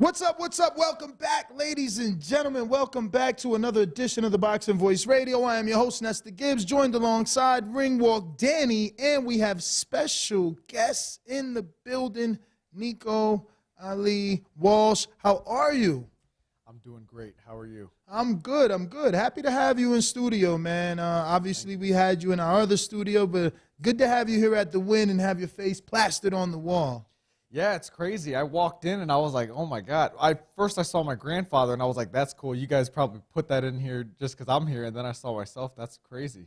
What's up? What's up? Welcome back, ladies and gentlemen. Welcome back to another edition of the Boxing Voice Radio. I am your host, Nestor Gibbs, joined alongside Ringwalk Danny, and we have special guests in the building, Nico, Ali, Walsh. How are you? I'm doing great. How are you? I'm good. I'm good. Happy to have you in studio, man. Obviously, we had you in our other studio, but good to have you here at the Win and have your face plastered on the wall. Yeah, it's crazy. I walked in and I was like, oh my God. First I saw my grandfather and I was like, that's cool. You guys probably put that in here just because I'm here. And then I saw myself. That's crazy.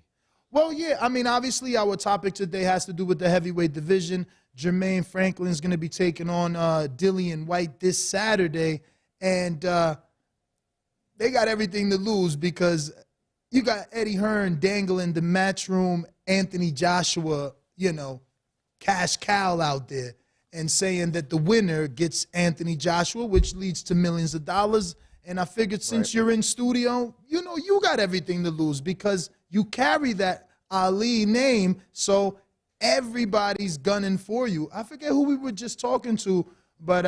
Well, yeah. I mean, obviously, our topic today has to do with the heavyweight division. Jermaine Franklin's going to be taking on Whyte this Saturday. And they got everything to lose because you got Eddie Hearn dangling the Matchroom Anthony Joshua, cash cow out there, and saying that the winner gets Anthony Joshua, which leads to millions of dollars. And I figured since you're in studio, you got everything to lose because you carry that Ali name, so everybody's gunning for you. I forget who we were just talking to, but,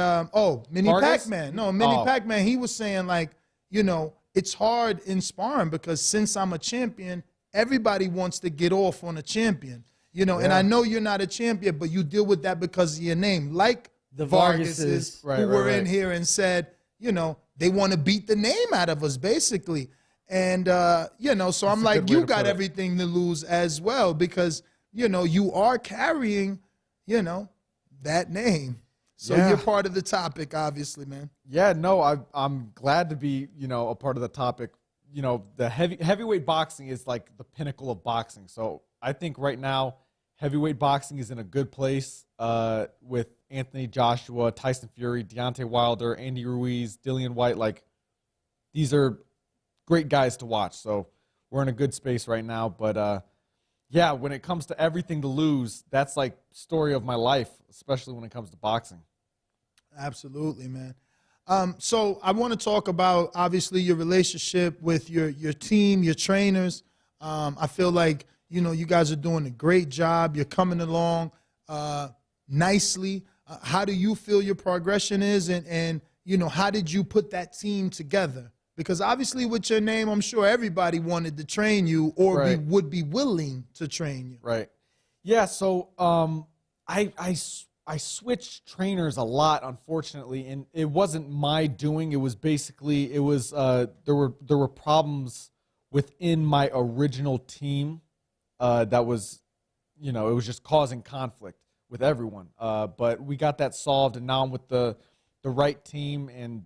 Mini Pac-Man. No, Mini Pac-Man, he was saying, like, it's hard in sparring because since I'm a champion, everybody wants to get off on a champion. And I know you're not a champion, but you deal with that because of your name. Like the Vargases who were in here and said, they want to beat the name out of us, basically. And, so I'm like, you got everything to lose as well because, you are carrying, that name. So you're part of the topic, obviously, man. Yeah, no, I'm glad to be, a part of the topic. The heavyweight boxing is like the pinnacle of boxing. So I think right now, heavyweight boxing is in a good place with Anthony Joshua, Tyson Fury, Deontay Wilder, Andy Ruiz, Dillian Whyte. Like, these are great guys to watch. So we're in a good space right now. But, yeah, when it comes to everything to lose, that's like story of my life, especially when it comes to boxing. Absolutely, man. So I want to talk about, obviously, your relationship with your team, your trainers. I feel like, you guys are doing a great job. You're coming along nicely. How do you feel your progression is? And how did you put that team together? Because obviously with your name, I'm sure everybody wanted to train you or would be willing to train you. Right. Yeah, so I switched trainers a lot, unfortunately, and it wasn't my doing. It was basically, there were problems within my original team. That was, it was just causing conflict with everyone. But we got that solved, and now I'm with the right team. And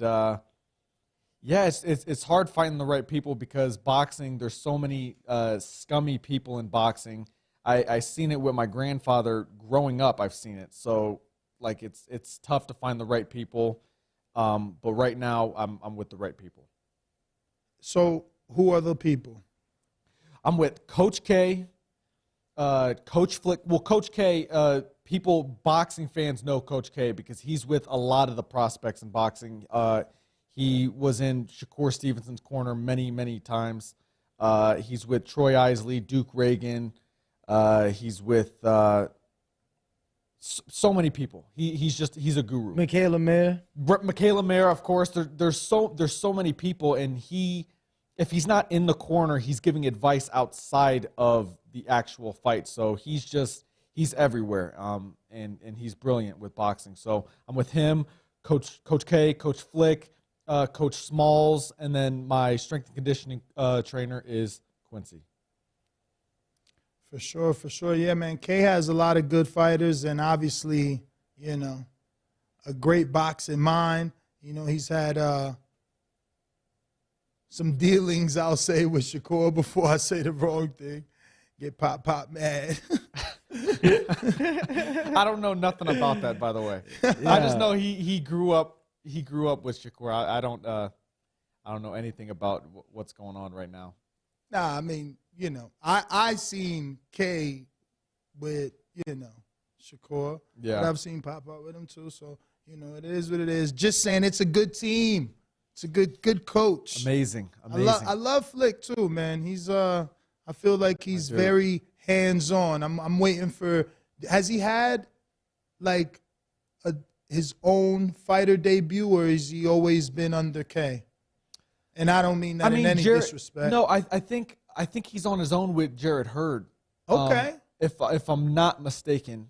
yeah, it's hard finding the right people because boxing, there's so many scummy people in boxing. I seen it with my grandfather growing up. I've seen it, so like it's tough to find the right people. But right now, I'm with the right people. So who are the people? I'm with Coach K. Coach Flick. Well, Coach K, boxing fans know Coach K because he's with a lot of the prospects in boxing. He was in Shakur Stevenson's corner many, many times. He's with Troy Isley, Duke Reagan. He's with so many people. He's a guru. Michaela Mayer, of course. There's so many people, and if he's not in the corner, he's giving advice outside of the actual fight. So he's everywhere, and he's brilliant with boxing. So I'm with him, Coach K, Coach Flick, Coach Smalls, and then my strength and conditioning trainer is Quincy. For sure. Yeah, man, K has a lot of good fighters and obviously, a great boxing mind. He's had some dealings, I'll say, with Shakur before I say the wrong thing. Get pop mad. I don't know nothing about that, by the way. Yeah. I just know he grew up with Shakur. I don't know anything about what's going on right now. Nah, I mean, I seen K with, Shakur. Yeah. But I've seen Pop out with him too. So, it is what it is. Just saying it's a good team. It's a good coach. Amazing. I love Flick too, man. He's I feel like he's very hands-on. I'm waiting for, has he had like his own fighter debut, or has he always been under K? And I don't mean that in any disrespect. No, I think he's on his own with Jarrett Hurd. Okay. If I'm not mistaken.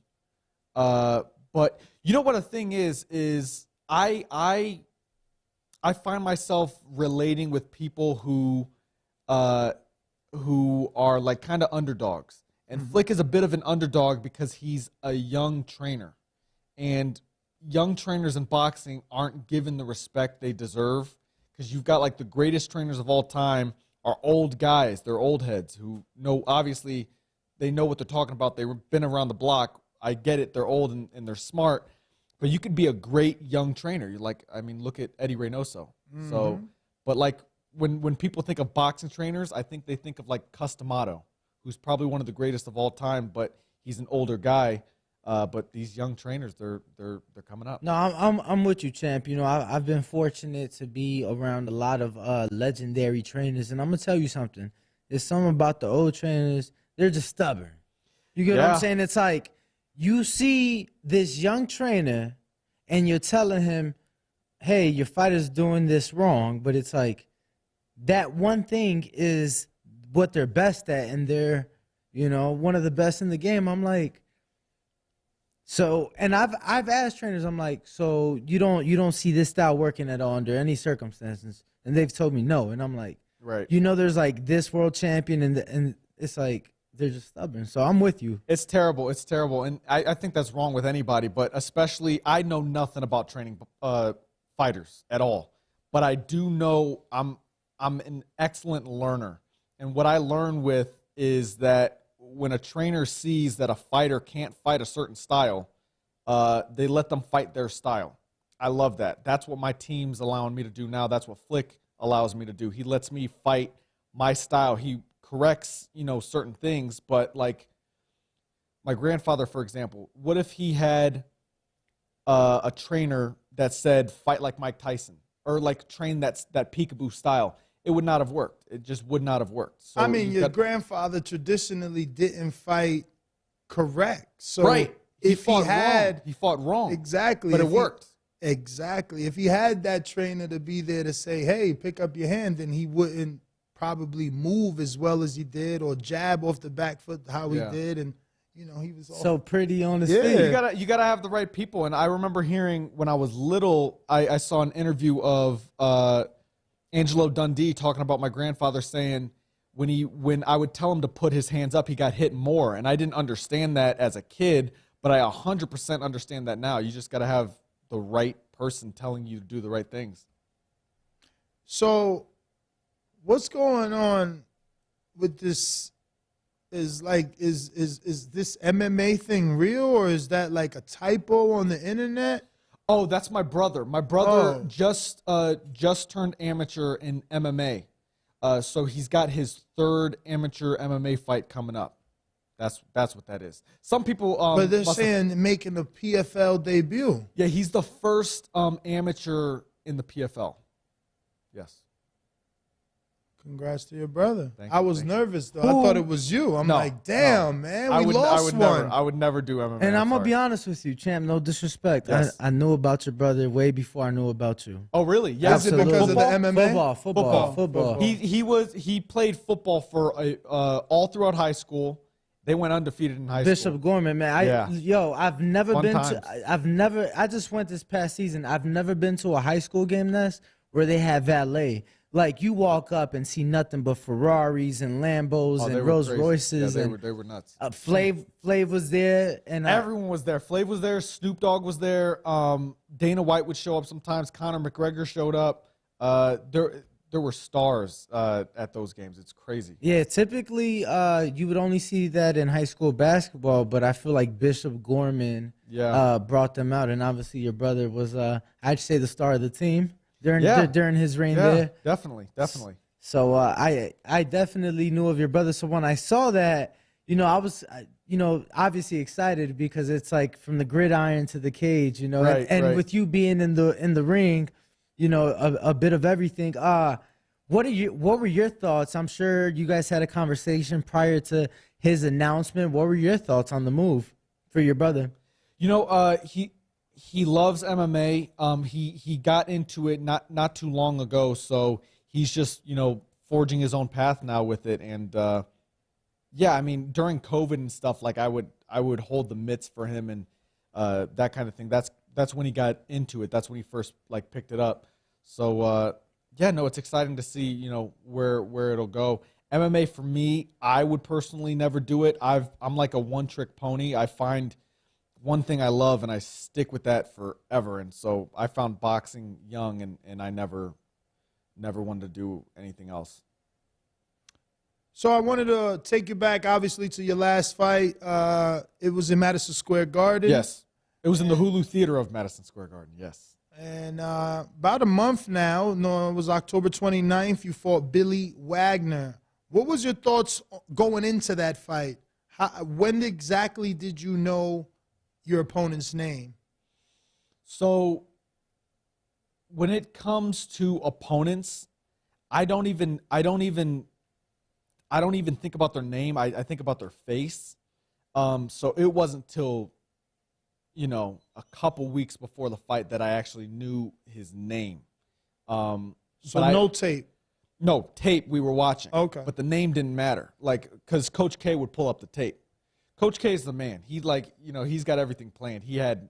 But you know what the thing is I find myself relating with people who are like kind of underdogs. And Flick is a bit of an underdog because he's a young trainer. And young trainers in boxing aren't given the respect they deserve, because you've got like the greatest trainers of all time are old guys. They're old heads who know, obviously, they know what they're talking about. They've been around the block. I get it. They're old and they're smart. But you could be a great young trainer. You're like, I mean, look at Eddie Reynoso. So, but like when people think of boxing trainers, I think they think of like Customato, who's probably one of the greatest of all time, but he's an older guy. But these young trainers, they're coming up. No, I'm with you, champ. You know, I've been fortunate to be around a lot of legendary trainers, and I'm gonna tell you something. There's something about the old trainers. They're just stubborn. You get what I'm saying? It's like you see this young trainer, and you're telling him, "Hey, your fighter's doing this wrong," but it's like that one thing is what they're best at, and they're, you know, one of the best in the game. I'm like. So, and I've asked trainers, I'm like, so you don't see this style working at all under any circumstances? And they've told me no. And I'm like, right. You know, there's like this world champion, and it's like they're just stubborn. So I'm with you. It's terrible. It's terrible. And I think that's wrong with anybody, but especially I know nothing about training fighters at all. But I do know I'm an excellent learner. And what I learn with is that when a trainer sees that a fighter can't fight a certain style, they let them fight their style. I love that. That's what my team's allowing me to do now. That's what Flick allows me to do. He lets me fight my style. He corrects, you know, certain things, but like my grandfather, for example, what if he had a trainer that said fight like Mike Tyson, or like train that peekaboo style? It would not have worked. It just would not have worked. So I mean, your grandfather traditionally didn't fight correct. So right. If he fought wrong. Exactly. But it worked. Exactly. If he had that trainer to be there to say, hey, pick up your hand, then he wouldn't probably move as well as he did, or jab off the back foot how he did. And, you know, he was so pretty on his feet. feet. You gotta have the right people. And I remember hearing when I was little, I saw an interview of Angelo Dundee talking about my grandfather saying when I would tell him to put his hands up, he got hit more. And I didn't understand that as a kid, but I 100% understand that now. You just got to have the right person telling you to do the right things. So what's going on with this? Is this MMA thing real, or is that like a typo on the internet? Oh, that's my brother. My brother just turned amateur in MMA. So he's got his third amateur MMA fight coming up. That's what that is. Some people but they're saying making a PFL debut. Yeah, he's the first amateur in the PFL. Yes. Congrats to your brother. Thank I you, was nervous, though. I thought it was you. I'm like, damn, man, we lost one. I would never do MMA. And I'm going to be honest with you, champ, no disrespect. Yes. I knew about your brother way before I knew about you. Oh, really? Yeah. Is it because of the MMA? Football. He played football for all throughout high school. They went undefeated in high school. Bishop Gorman, man. I've never Fun been times. I just went this past season. I've never been to a high school game, Ness, where they had valet. Like, you walk up and see nothing but Ferraris and Lambos and Rolls Royces. Yeah, they were nuts. Flav was there. And everyone was there. Flav was there. Snoop Dogg was there. Dana White would show up sometimes. Conor McGregor showed up. There were stars at those games. It's crazy. Yeah, typically you would only see that in high school basketball, but I feel like Bishop Gorman brought them out. And obviously your brother was, I'd say, the star of the team during his reign there. Definitely. So I definitely knew of your brother. So when I saw that, I was, obviously excited because it's like from the gridiron to the cage, and with you being in the ring, a bit of everything. What were your thoughts? I'm sure you guys had a conversation prior to his announcement. What were your thoughts on the move for your brother? he loves MMA. He got into it not too long ago, so he's just forging his own path now with it. And yeah, I mean during COVID and stuff, like I would hold the mitts for him and that kind of thing. That's when he got into it. That's when he first like picked it up. So yeah, no, it's exciting to see where it'll go. MMA for me, I would personally never do it. I'm like a one-trick pony. I find one thing I love and I stick with that forever. And so I found boxing young and I never wanted to do anything else. So I wanted to take you back, obviously, to your last fight. It was in Madison Square Garden. Yes. It was in the Hulu Theater of Madison Square Garden, yes. And about a month now, no, it was October 29th, you fought Billy Wagner. What was your thoughts going into that fight? When exactly did you know your opponent's name? So when it comes to opponents, I don't even think about their name. I think about their face. So it wasn't till a couple weeks before the fight that I actually knew his name. So no tape. No tape. We were watching. Okay. But the name didn't matter, because Coach K would pull up the tape. Coach K is the man. He he's got everything planned. He had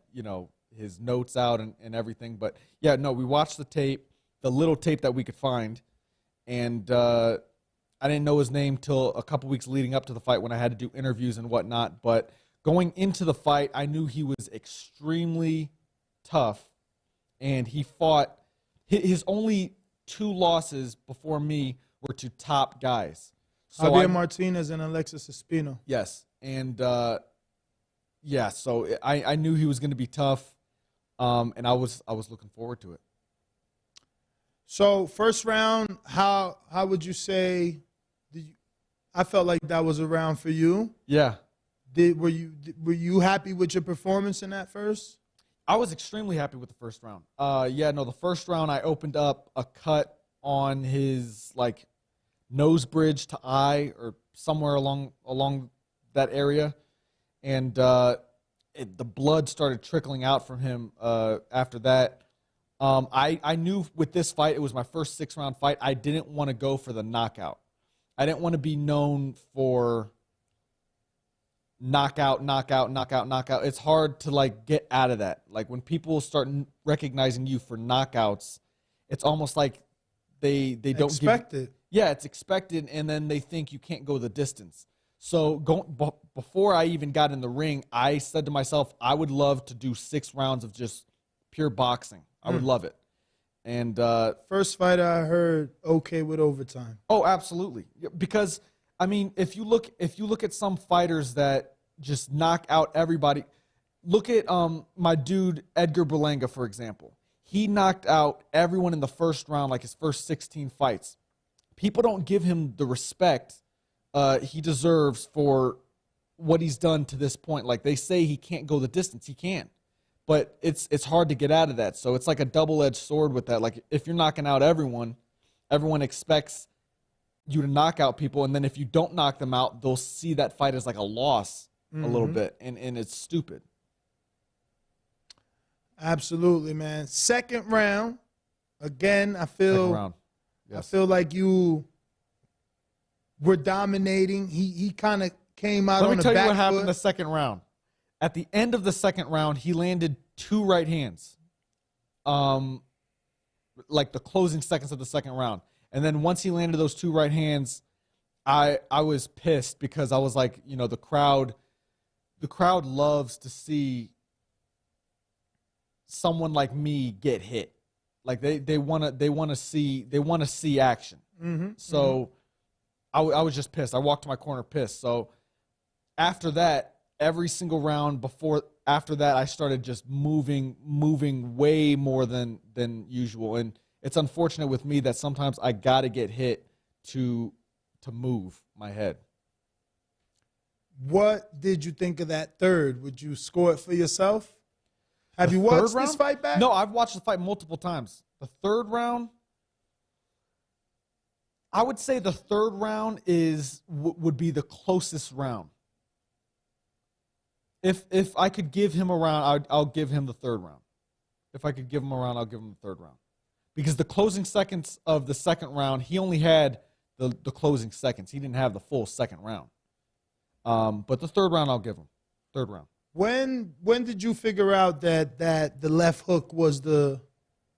his notes out and everything. But yeah, no, we watched the tape, the little tape that we could find, and I didn't know his name till a couple weeks leading up to the fight when I had to do interviews and whatnot. But going into the fight, I knew he was extremely tough, and he fought. His only 2 losses before me were to top guys. So Javier Martinez and Alexis Espino. Yes, and yeah, so I knew he was going to be tough, and I was looking forward to it. So first round, how would you say? I felt like that was a round for you. Yeah. Were you happy with your performance in that first? I was extremely happy with the first round. Yeah, no, the first round I opened up a cut on his nose bridge to eye or somewhere along that area, and the blood started trickling out from him after that. I knew with this fight, it was my first 6-round fight. I didn't want to go for the knockout. I didn't want to be known for knockout. It's hard to get out of that. When people start recognizing you for knockouts, it's almost like they don't expect it. Yeah, it's expected, and then they think you can't go the distance. So before I even got in the ring, I said to myself, I would love to do 6 rounds of just pure boxing. I would love it. And first fight I heard okay with overtime. Oh, absolutely. Because I mean, if you look at some fighters that just knock out everybody, look at my dude Edgar Berlanga, for example. He knocked out everyone in the first round, his first 16 fights. People don't give him the respect he deserves for what he's done to this point. They say he can't go the distance. He can. But it's hard to get out of that. So it's like a double-edged sword with that. If you're knocking out everyone expects you to knock out people, and then if you don't knock them out, they'll see that fight as a loss a little bit, and it's stupid. Absolutely, man. Second round, again, I feel Yes. I feel like you were dominating. He kind of came out on the back foot. Let me tell you what happened in the second round. At the end of the second round, he landed 2 right hands, the closing seconds of the second round. And then once he landed those 2 right hands, I was pissed because I was the crowd loves to see someone like me get hit. They want to see action. So I was just pissed. I walked to my corner pissed. So after that, every single round after that, I started just moving way more than usual. And it's unfortunate with me that sometimes I got to get hit to move my head. What did you think of that third? Would you score it for yourself? Have you watched this fight back? No, I've watched the fight multiple times. The third round, I would say the third round would be the closest round. If I could give him a round, I'll give him the third round. If I could give him a round, I'll give him the third round. Because the closing seconds of the second round, he only had the closing seconds. He didn't have the full second round. But the third round, I'll give him. Third round. When did you figure out that the left hook was the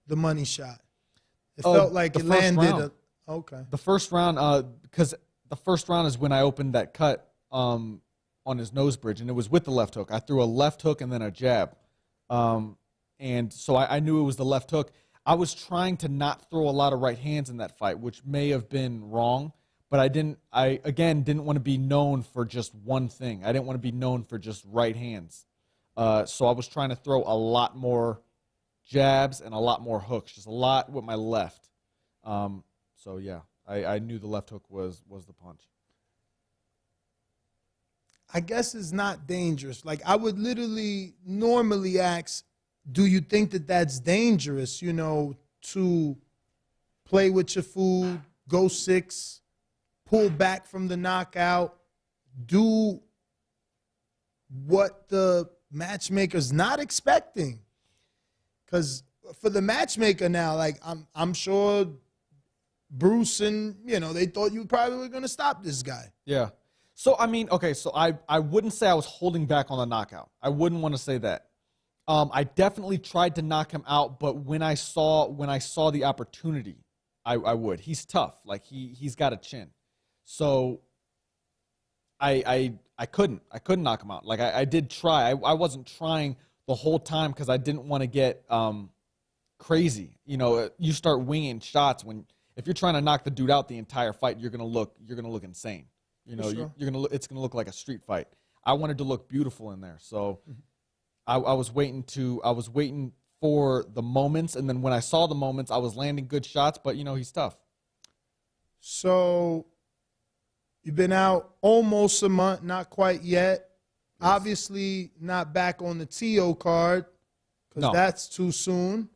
money shot? It felt like it landed. Okay. The first round, because the first round is when I opened that cut on his nose bridge, and it was with the left hook. I threw a left hook and then a jab. And so I knew it was the left hook. I was trying to not throw a lot of right hands in that fight, which may have been wrong, but I didn't want to be known for just one thing. I didn't want to be known for just right hands. So I was trying to throw a lot more jabs and a lot more hooks, just a lot with my left. So yeah, I knew the left hook was the punch. I guess it's not dangerous. Like, I would literally normally ask, do you think that that's dangerous, to play with your food, go 6, pull back from the knockout, do what the matchmaker's not expecting? Because for the matchmaker now, like, I'm sure Bruce and, they thought you probably were going to stop this guy. Yeah. So, I mean, okay, so I wouldn't say I was holding back on the knockout. I wouldn't want to say that. I definitely tried to knock him out, but when I saw the opportunity, I would. He's tough. Like, he's got a chin. So I couldn't knock him out. Like, I did try. I wasn't trying the whole time because I didn't want to get crazy. You start winging shots if you're trying to knock the dude out the entire fight, you're gonna look insane. Sure. It's gonna look like a street fight. I wanted to look beautiful in there, so I was waiting for the moments, and then when I saw the moments, I was landing good shots. But he's tough. So you've been out almost a month, not quite yet. Yes. Obviously, not back on the TO card because that's too soon.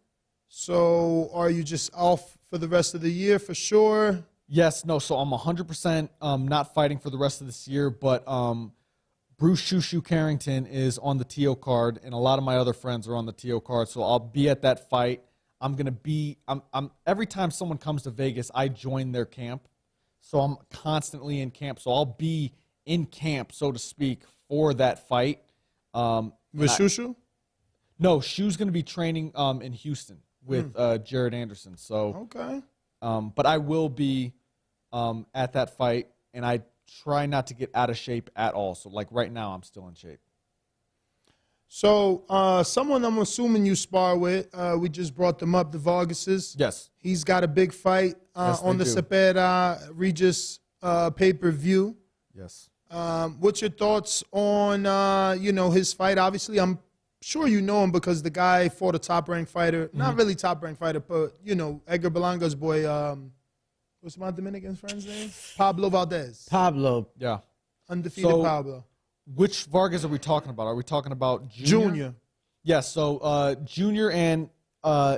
So are you just off for the rest of the year for sure? Yes, no. So I'm 100% not fighting for the rest of this year, but Bruce Shushu Carrington is on the TO card, and a lot of my other friends are on the TO card. So I'll be at that fight. I'm every time someone comes to Vegas, I join their camp. So I'm constantly in camp. So I'll be in camp, so to speak, for that fight. With Shushu? No, Shu's going to be training in Houston with Jared Anderson. So okay. But I will be at that fight, and I try not to get out of shape at all. So, like, right now, I'm still in shape. So, someone I'm assuming you spar with, we just brought them up, the Vargases. Yes. He's got a big fight on the Cepeda Regis pay-per-view. Yes. What's your thoughts on, his fight? Obviously, I'm sure you know him because the guy fought a top-ranked fighter. Not really top-ranked fighter, but, Edgar Belanga's boy, what's my Dominican friend's name? Pablo Valdez. Pablo. Yeah. Undefeated Pablo. Which Vargas are we talking about? Are we talking about Junior? Yes, so Junior and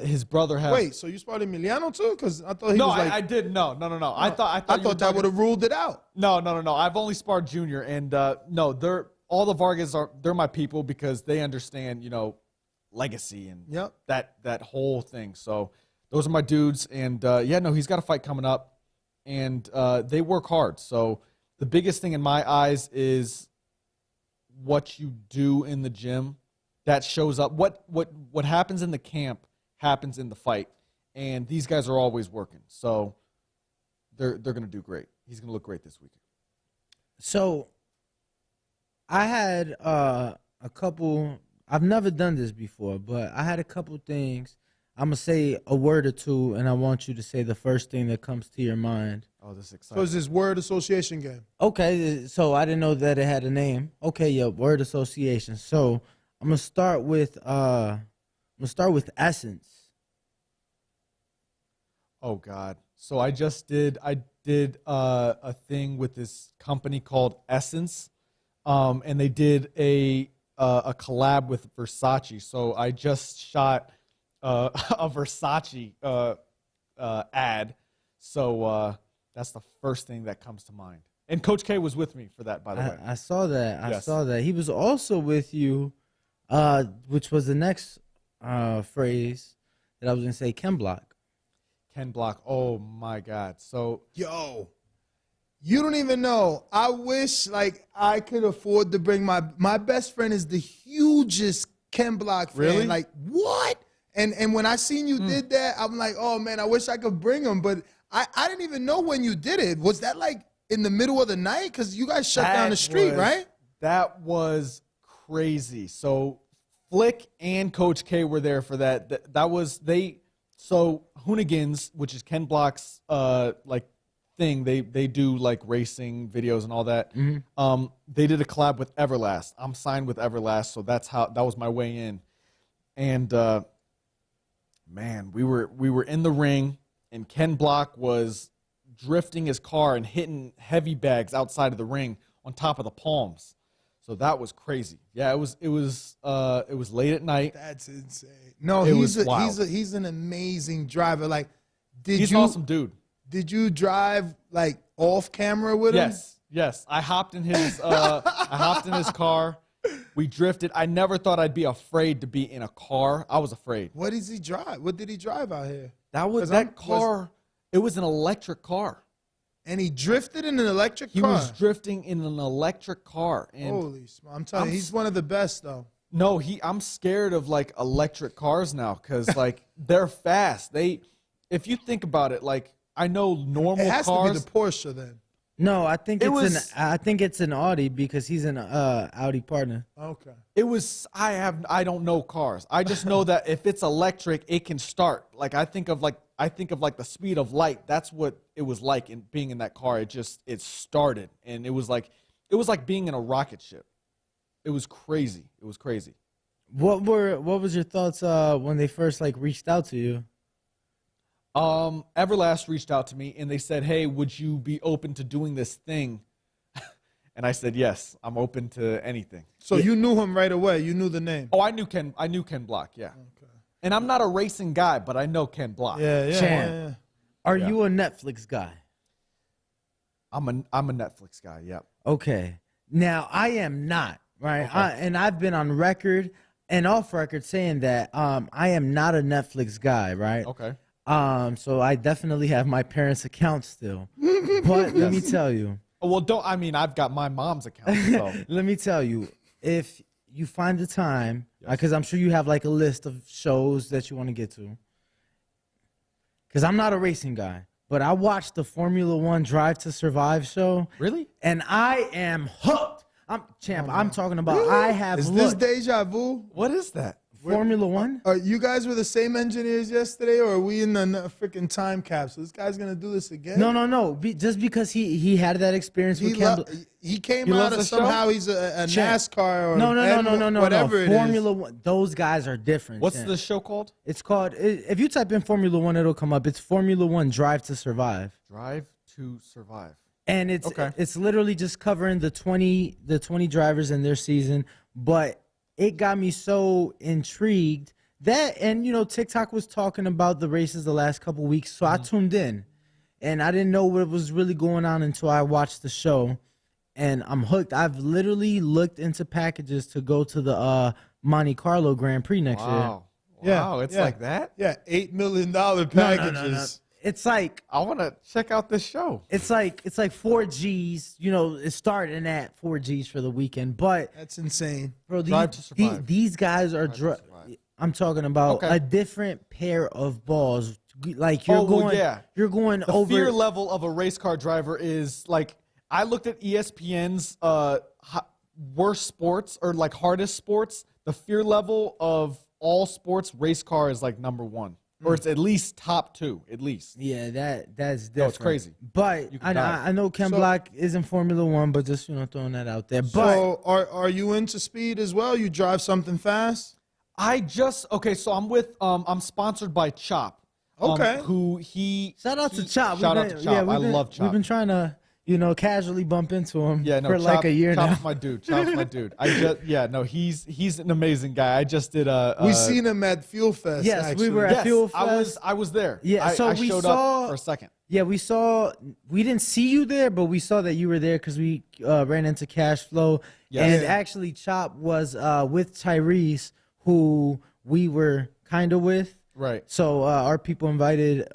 his brother have... Wait, so you sparred Emiliano too? Because I thought he was like... I did. No. I thought that would have ruled it out. No. I've only sparred Junior, and no, all the Vargas they're my people because they understand, legacy and that whole thing. So those are my dudes, and he's got a fight coming up, and they work hard. So the biggest thing in my eyes is what you do in the gym. That shows up. What happens in the camp happens in the fight, and these guys are always working. So they're going to do great. He's going to look great this weekend. So I had a couple. I've never done this before, but I had a couple things. I'm going to say a word or two, and I want you to say the first thing that comes to your mind. Oh, this is exciting. So it's this word association game. Okay, so I didn't know that it had a name. Okay, yeah, word association. So I'm going to start with Essence. Oh God. So I did a thing with this company called Essence. And they did a collab with Versace. So I just shot a Versace ad. So that's the first thing that comes to mind. And Coach K was with me for that, by the way. I saw that. Yes. I saw that. He was also with you, which was the next phrase that I was gonna say. Ken Block. Ken Block. Oh my God. So Yo, you don't even know. I wish like I could afford to bring my best friend is the hugest Ken Block fan. Really? Like what? And when I seen you did that, I'm like, oh man, I wish I could bring him. But I didn't even know when you did it. Was that like in the middle of the night? Because you guys shut down the street, right? That was crazy. So Flick and Coach K were there for that. That was they. So Hoonigans, which is Ken Block's like thing, they do like racing videos and all that. They did a collab with Everlast. I'm signed with Everlast, so that was my way in. And man, we were in the ring, and Ken Block was drifting his car and hitting heavy bags outside of the ring on top of the palms. So that was crazy. Yeah, it was late at night. That's insane. No, It he's was wild. he's an amazing driver. Like, He's an awesome dude. Did you drive like off camera with him? Yes. I hopped in his car. We drifted. I never thought I'd be afraid to be in a car. I was afraid. What does he drive? What did he drive out here? It was an electric car. And he drifted in an electric He car. was drifting in an electric car. And Holy smokes. I'm telling you, he's one of the best though. no, I'm scared of like electric cars now because like they're fast. If you think about it, like I know normal It has cars. to be the Porsche then. No, I think I think it's an Audi because he's an Audi partner. Okay. I don't know cars. I just know that if it's electric, it can start. Like I think of like the speed of light. That's what it was like in being in that car. It started, and it was like being in a rocket ship. It was crazy. It was crazy. What was your thoughts when they first like reached out to you? Everlast reached out to me and they said, "Hey, would you be open to doing this thing?" And I said, "Yes, I'm open to anything." So you knew him right away. You knew the name. Oh, I knew Ken Block. Yeah. Okay. And I'm not a racing guy, but I know Ken Block. Yeah. Champ. Are you a Netflix guy? I'm a Netflix guy. Yep. Okay. Now I am not, right? Okay. And I've been on record and off record saying that I am not a Netflix guy, right? Okay. So I definitely have my parents' account still. But let me tell you. Well, I've got my mom's account. So. Let me tell you, if you find the time, because I'm sure you have like a list of shows that you want to get to. Because I'm not a racing guy, but I watched the Formula One Drive to Survive show. Really? And I am hooked. I'm talking about I have Is looked. this deja vu? What is that? Formula One? You guys were the same engineers yesterday, or are we in the freaking time capsule? This guy's gonna do this again? No. Just because he had that experience with He came He out loves of the somehow show? he's a Champ. NASCAR or No. whatever it is. Formula One. Those guys are different. What's Champ. the show called? It's called. If you type in Formula One, it'll come up. It's Formula One Drive to Survive. Drive to Survive. And it's Okay. it's literally just covering the 20 drivers in their season, but it got me so intrigued that, and TikTok was talking about the races the last couple weeks, so I tuned in, and I didn't know what was really going on until I watched the show, and I'm hooked. I've literally looked into packages to go to the Monte Carlo Grand Prix next year. Wow, it's like that? Yeah, $8 million packages. It's like I want to check out this show. It's like 4 G's, it's starting at 4 G's for the weekend. But That's insane. bro, Drive to Survive. these guys are Survive. I'm talking about Okay. a different pair of balls. Like you're you're going The over fear level of a race car driver is like I looked at ESPN's worst sports or like hardest sports. The fear level of all sports, race car is like number one. Or it's at least top two, at least. Yeah, that's different. No, it's crazy. But You can die. I know Ken Block isn't Formula One, but just throwing that out there. But So are you into speed as well? You drive something fast? So I'm sponsored by Chop. Okay. shout out to Chop. Shout out to Chop. I love Chop. We've been trying to casually bump into him for Chop, like a year Chop's now. my dude. Chop's my dude. He's an amazing guy. I just did We seen him at Fuel Fest. Yes, we actually. were at Fuel Fest. I was there. Yeah, so I we showed saw- up for a second. Yeah, we didn't see you there, but we saw that you were there because we ran into Cash Flow. Yes. And Yeah. actually, Chop was with Tyrese, who we were kind of with. Right. So our people invited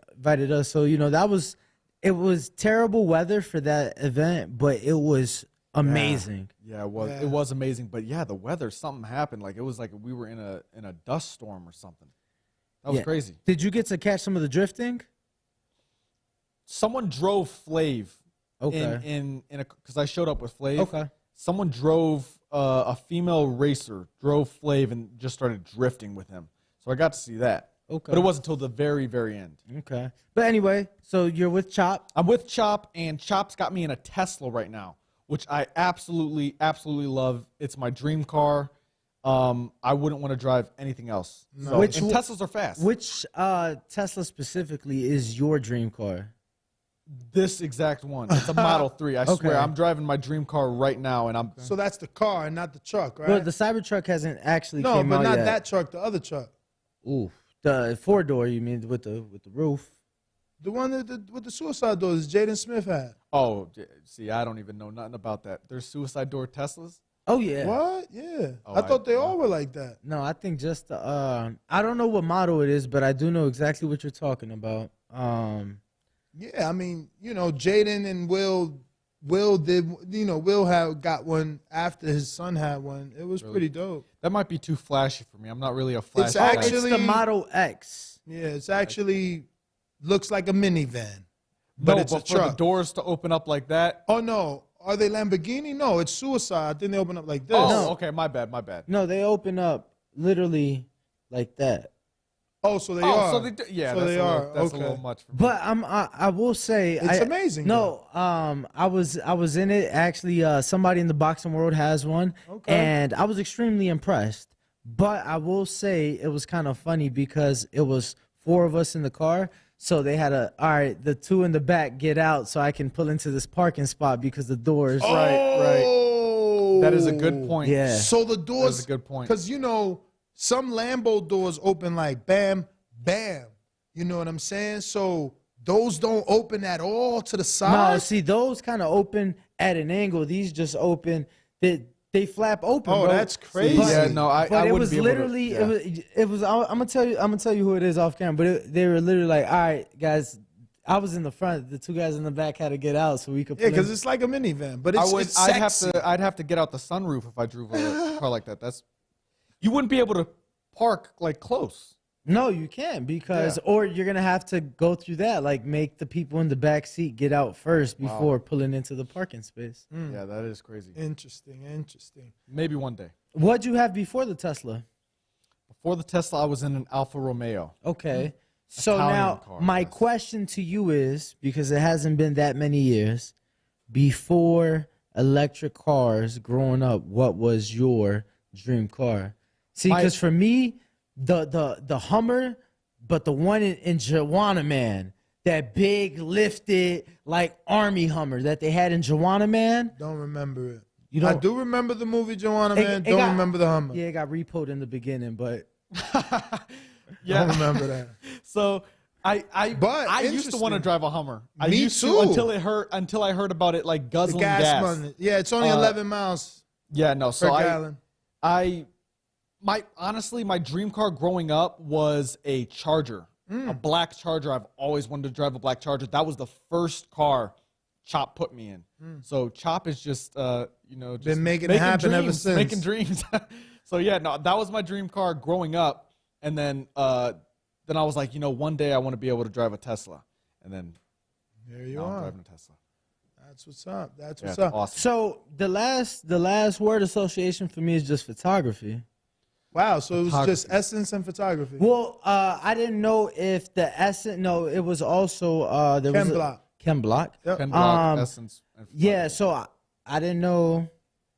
us. So it was terrible weather for that event, but it was amazing. Yeah, it was. It was amazing. But yeah, the weather, something happened. Like it was like we were in a dust storm or something. That was crazy. Did you get to catch some of the drifting? Someone drove Flav. Okay. Because I showed up with Flav. Okay. Someone drove a female racer drove Flav and just started drifting with him. So I got to see that. Okay. But it wasn't until the very, very end. Okay. But anyway, so you're with Chop. I'm with Chop, and Chop's got me in a Tesla right now, which I absolutely, absolutely love. It's my dream car. I wouldn't want to drive anything else. No. So, and Teslas are fast. Which Tesla specifically is your dream car? This exact one. It's a Model 3. I swear, I'm driving my dream car right now, and I'm. So that's the car and not the truck, right? Well, the Cybertruck hasn't actually no, came but out not yet. that truck. The other truck. Ooh, the 4-door. You mean with the roof? The one with the suicide doors Jaden Smith had. Oh, see, I don't even know nothing about that. There's suicide door Teslas? Oh yeah. What? Yeah. Oh, I thought they all were like that. No, I think just I don't know what model it is, but I do know exactly what you're talking about. Yeah, I mean, Jaden and Will did, Will had got one after his son had one. It was pretty dope. That might be too flashy for me. I'm not really a flashy It's guy. actually It's the Model X. Yeah, it's actually looks like a minivan, but it's a for truck. the doors to open up like that. Oh no, are they Lamborghini? No, it's suicide. Then they open up like this. Oh, No. okay, my bad. No, they open up literally like that. Oh, so they are. So they do, yeah, So that's they a little, are. that's a Okay. little much for me. But I will say It's amazing, No, I was in it actually. Somebody in the boxing world has one, Okay. and I was extremely impressed. But I will say it was kind of funny because it was 4 of us in the car. So they had all right, the 2 in the back get out so I can pull into this parking spot because the doors. Oh, That is a good point. Yeah. So the doors. That's a good point. Because some Lambo doors open like bam, bam. You know what I'm saying? So those don't open at all to the side. No, see, those kind of open at an angle. These just open. They flap open. Oh, bro. that's crazy. Yeah, no, I But it wouldn't was be able to- literally yeah. it was. I'm gonna tell you who it is off camera. But they were literally like, all right, guys. I was in the front. The 2 guys in the back had to get out so we could. Yeah, because it's like a minivan, but it's sexy. I'd have to get out the sunroof if I drove a car like that. You wouldn't be able to park like close. No, you can't because or you're gonna have to go through that. Like make the people in the back seat get out first before pulling into the parking space. Yeah, that is crazy. Interesting. Maybe one day. What'd you have before the Tesla? Before the Tesla, I was in an Alfa Romeo. Okay. So Italian now car, my yes. question to you is, because it hasn't been that many years, before electric cars growing up, what was your dream car? See, because for me, the Hummer, but the one in Joanna, man, that big lifted like army Hummer that they had in Joanna, man. Don't remember it. You I don't- do remember the movie Joanna, It- man. it Don't got- remember the Hummer. Yeah, it got repoed in the beginning, but Don't remember that. So But I used to want to interesting. drive a Hummer. I Me used too. to until I heard about it like The guzzling gas gas. money. Yeah, it's only 11 miles Yeah, no. per So gallon. honestly, my dream car growing up was a Charger, a black Charger. I've always wanted to drive a black Charger. That was the first car Chop put me in. So Chop is just just Been making it happen ever dreams, since. making dreams. So yeah, no, that was my dream car growing up, and then I was like, one day I want to be able to drive a Tesla, and then There you now I'm are. driving a Tesla. That's what's up. That's Yeah, what's it's up. awesome. so the last word association for me is just photography. Wow. So it was just Photography. essence and photography. Well, I didn't know if the essence. No, it was also there Ken was Block. Ken Block. Yep. Ken Block, Um, Essence. And Yeah, so I didn't know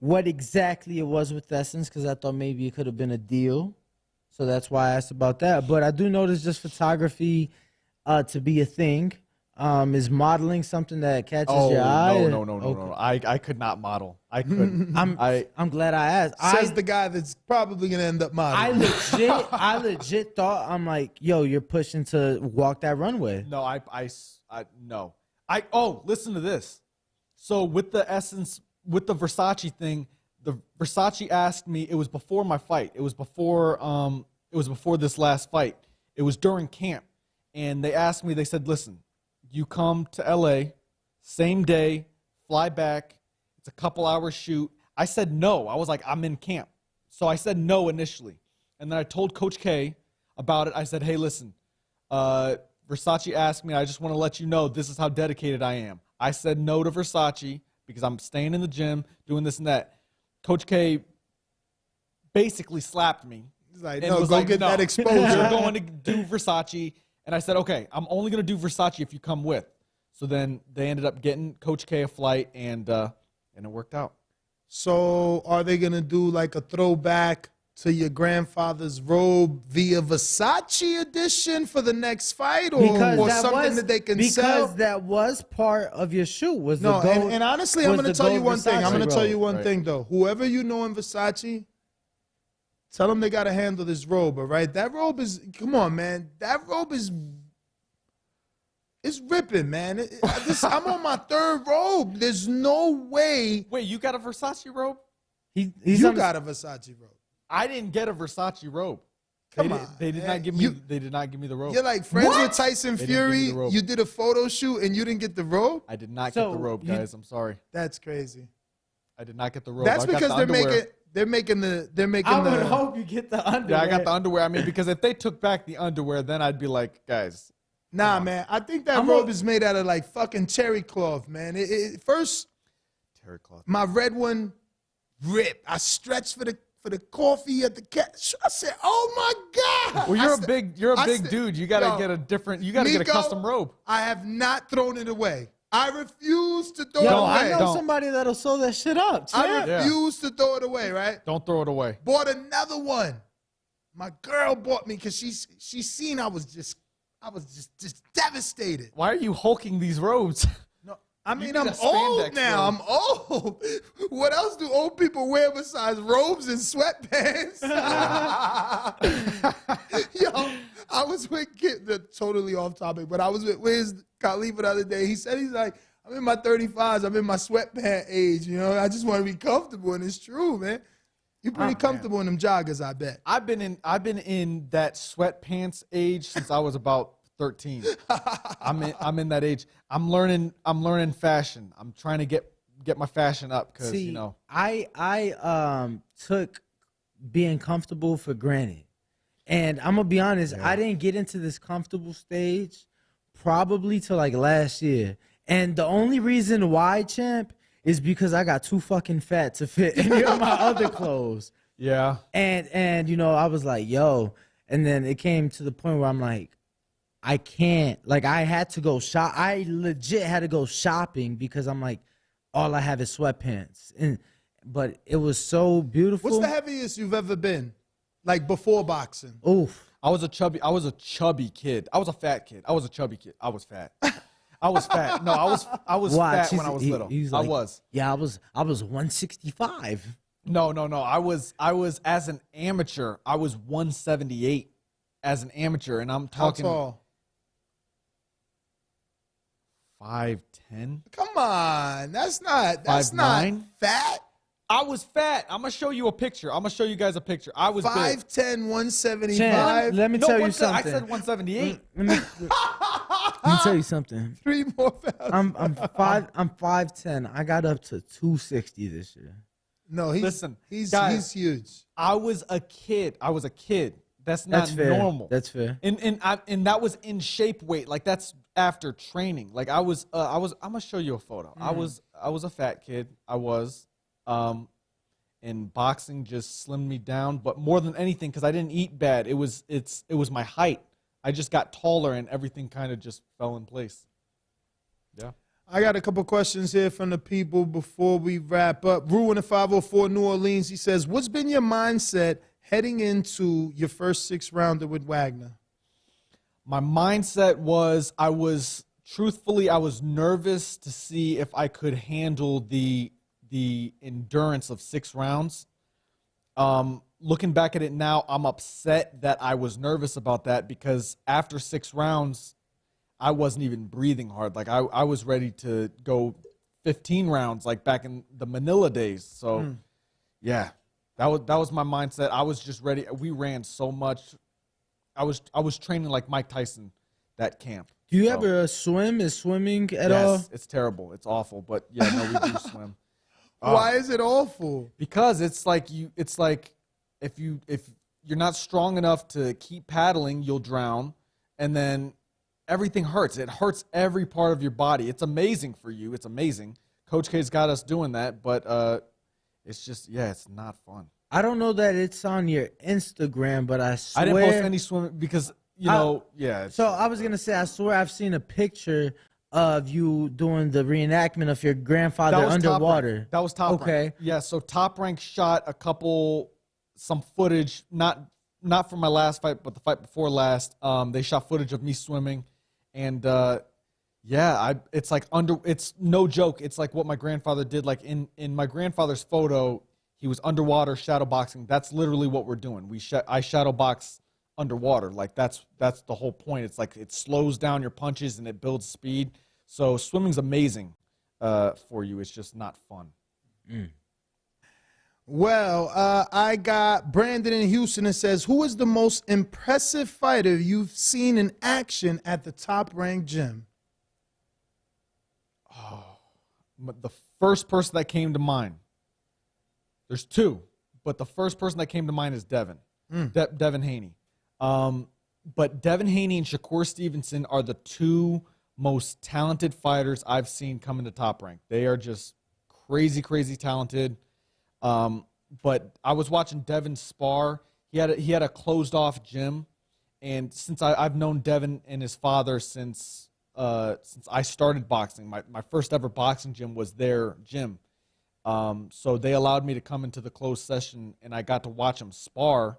what exactly it was with Essence because I thought maybe it could have been a deal. So that's why I asked about that. But I do notice just photography to be a thing. Is modeling something that catches your eye? no. Okay. I could not model. I couldn't. I'm glad I asked. Says the guy that's probably going to end up modeling. I legit thought I'm like, yo, you're pushing to walk that runway. No, no. Listen to this. So with the Essence, with the Versace thing, the Versace asked me. It was before my fight. It was before It was before this last fight. It was during camp. And they asked me, they said, listen, you come to LA, same day, fly back. It's a couple hours shoot. I said no. I was like, I'm in camp. So I said no initially. And then I told Coach K about it. I said, hey, listen, Versace asked me, I just want to let you know this is how dedicated I am. I said no to Versace because I'm staying in the gym, doing this and that. Coach K basically slapped me. He's like, and no, was go like, get no, that exposure. You're going to do Versace. And I said, okay, I'm only going to do Versace if you come with. So then they ended up getting Coach K a flight, and it worked out. So are they going to do like a throwback to your grandfather's robe via Versace edition for the next fight, or something that they can sell? Because that was part of your shoot. Was No, the gold, and honestly, I'm was going to the tell you gold one thing. I'm Versace going to tell robe. you one thing, though. Whoever you know in Versace, tell them they got to handle this robe, all right? That robe is, come on, man. That robe is, it's ripping, man. I'm on my third robe. There's no way. Wait, you got a Versace robe? He's You on the- got a Versace robe. I didn't get a Versace robe. Come They on, did man. not give me. They did not give me the robe. You're like friends with Tyson They didn't give me Fury. the robe. You did a photo shoot and you didn't get the robe? I did not So, get the robe, you- guys. I'm sorry. That's crazy. I did not get the robe. That's I got because the they're underwear. making I would hope you get the underwear. Yeah, I got the underwear. I mean, because if they took back the underwear, then I'd be like, guys. Nah, man. I think that robe is made out of like fucking cherry cloth, man. First, Terry cloth. my red one ripped. I stretched for the coffee at the cat. I said, "Oh my god!" Well, I you're a said- big I said, dude. You gotta yo, get a different. You gotta get a Nico, custom robe. I have not thrown it away. I refuse to throw Yo, it Don't. I away. know Don't. somebody that'll sew that shit up. I champ. Yeah. refuse to throw it away. Right? Don't throw it away. Bought another one. My girl bought me because she seen I was just devastated. Why are you hulking these robes? No, I mean need I'm a spandex old now. robe. I'm old. What else do old people wear besides robes and sweatpants? Yo, I was with Kid, totally off topic, but I was with Wiz Khalifa the other day. He said he's like, I'm in my 35s. I'm in my sweatpant age. You know, I just want to be comfortable, and it's true, man. You're pretty comfortable in them joggers, I bet. I've been in that sweatpants age since I was about 13. I'm in that age. I'm learning fashion. I'm trying to get my fashion up because See, you know. I took being comfortable for granted. And I'm gonna be honest, I didn't get into this comfortable stage probably till like last year. And the only reason why, champ, is because I got too fucking fat to fit any of my other clothes. Yeah. And you know, I was like, yo, and then it came to the point where I'm like, I can't, like I had to go shop. I legit had to go shopping because I'm like, all I have is sweatpants. But it was so beautiful. What's the heaviest you've ever been? Like before boxing? Oof. I was a chubby kid. I was a fat kid. I was a chubby kid. I was fat. I was fat. No, I was Watch, fat when I was little. he's I like, was. Yeah, I was 165. No. I was as an amateur. I was 178 as an amateur, and I'm How talking tall? 5'10". Come on, that's not 5'9"? fat. I was fat. I'm gonna show you a picture. I'm gonna show you guys a picture. I was big. 5'10", Champ, 175. let me No, tell you 1 I something. said 178. Let me tell you something. 3 more pounds. I'm 5'10". I got up to 260 this year. No, Listen, he's guys. huge. I was a kid. That's not That's fair. normal. That's fair. And that was in shape weight. Like that's after training. Like I was. I'm gonna show you a photo. I was a fat kid. I was. And boxing just slimmed me down. But more than anything, because I didn't eat bad. It was my height. I just got taller, and everything kind of just fell in place. Yeah. I got a couple questions here from the people before we wrap up. Ruin the 504 New Orleans. He says, what's been your mindset heading into your first 6-rounder with Wagner? My mindset was I was nervous to see if I could handle the endurance of 6 rounds. Looking back at it now, I'm upset that I was nervous about that because after 6 rounds, I wasn't even breathing hard. Like I was ready to go 15 rounds, like back in the Manila days. So, yeah, that was my mindset. I was just ready. We ran so much I was training like Mike Tyson that camp. Do you So, ever swim? Is swimming at all? yes, it's terrible. It's awful. But yeah, no, we do swim. Why is it awful? Because it's like if you're not strong enough to keep paddling, you'll drown, and then everything hurts. It hurts every part of your body. It's amazing for you. It's amazing. Coach K's got us doing that, but it's just it's not fun. I don't know that it's on your Instagram, but I swear I didn't post any swimming because So I was gonna say, I swear I've seen a picture of you doing the reenactment of your grandfather that was underwater. That was Top Okay. Rank. Yeah, so Top Rank shot some footage, not for my last fight, but the fight before last. They shot footage of me swimming, and it's no joke. It's like what my grandfather did. Like in my grandfather's photo, he was underwater shadow boxing. That's literally what we're doing. I shadow box underwater. Like that's the whole point. It's like it slows down your punches and it builds speed. So swimming's amazing for you. It's just not fun. Well, I got Brandon in Houston that says, who is the most impressive fighter you've seen in action at the Top Rank gym? The first person that came to mind, there's two, but the first person that came to mind is Devin. Devin Haney. But Devin Haney and Shakur Stevenson are the two most talented fighters I've seen come into Top Rank. They are just crazy, crazy talented. But I was watching Devin spar. He had a closed off gym, and since I've known Devin and his father since I started boxing, my first ever boxing gym was their gym. So they allowed me to come into the closed session, and I got to watch him spar,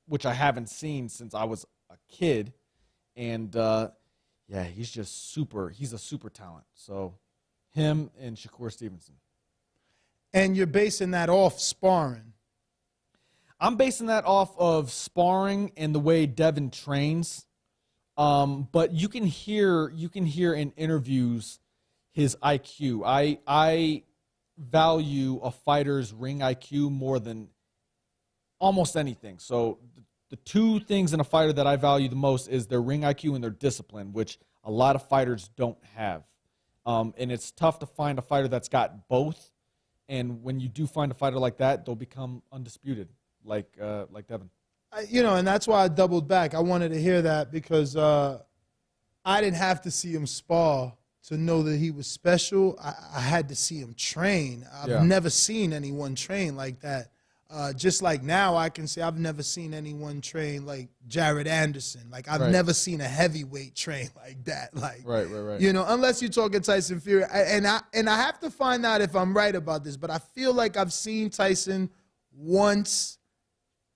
which I haven't seen since I was a kid. And he's just super. He's a super talent. So him and Shakur Stevenson. And you're basing that off sparring. I'm basing that off of sparring and the way Devin trains. But you can hear in interviews his IQ. I value a fighter's ring IQ more than almost anything. So the two things in a fighter that I value the most is their ring IQ and their discipline, which a lot of fighters don't have. And it's tough to find a fighter that's got both. And when you do find a fighter like that, they'll become undisputed, like Devin. And that's why I doubled back. I wanted to hear that because I didn't have to see him spar to know that he was special. I had to see him train. I've never seen anyone train like that. Just like now, I can say I've never seen anyone train like Jared Anderson. Like I've never seen a heavyweight train like that. Like right. Unless you're talking Tyson Fury, and I have to find out if I'm right about this, but I feel like I've seen Tyson once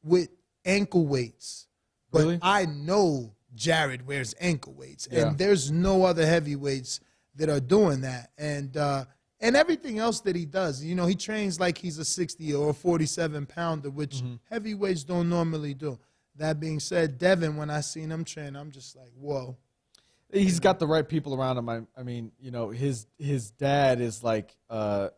with ankle weights, but really? I know Jared wears ankle weights, and there's no other heavyweights that are doing that, and everything else that he does. He trains like he's a 60 or a 47 pounder, which heavyweights don't normally do. That being said, Devin, when I seen him train, I'm just like, whoa. He's got the right people around him. I mean, his dad is like, I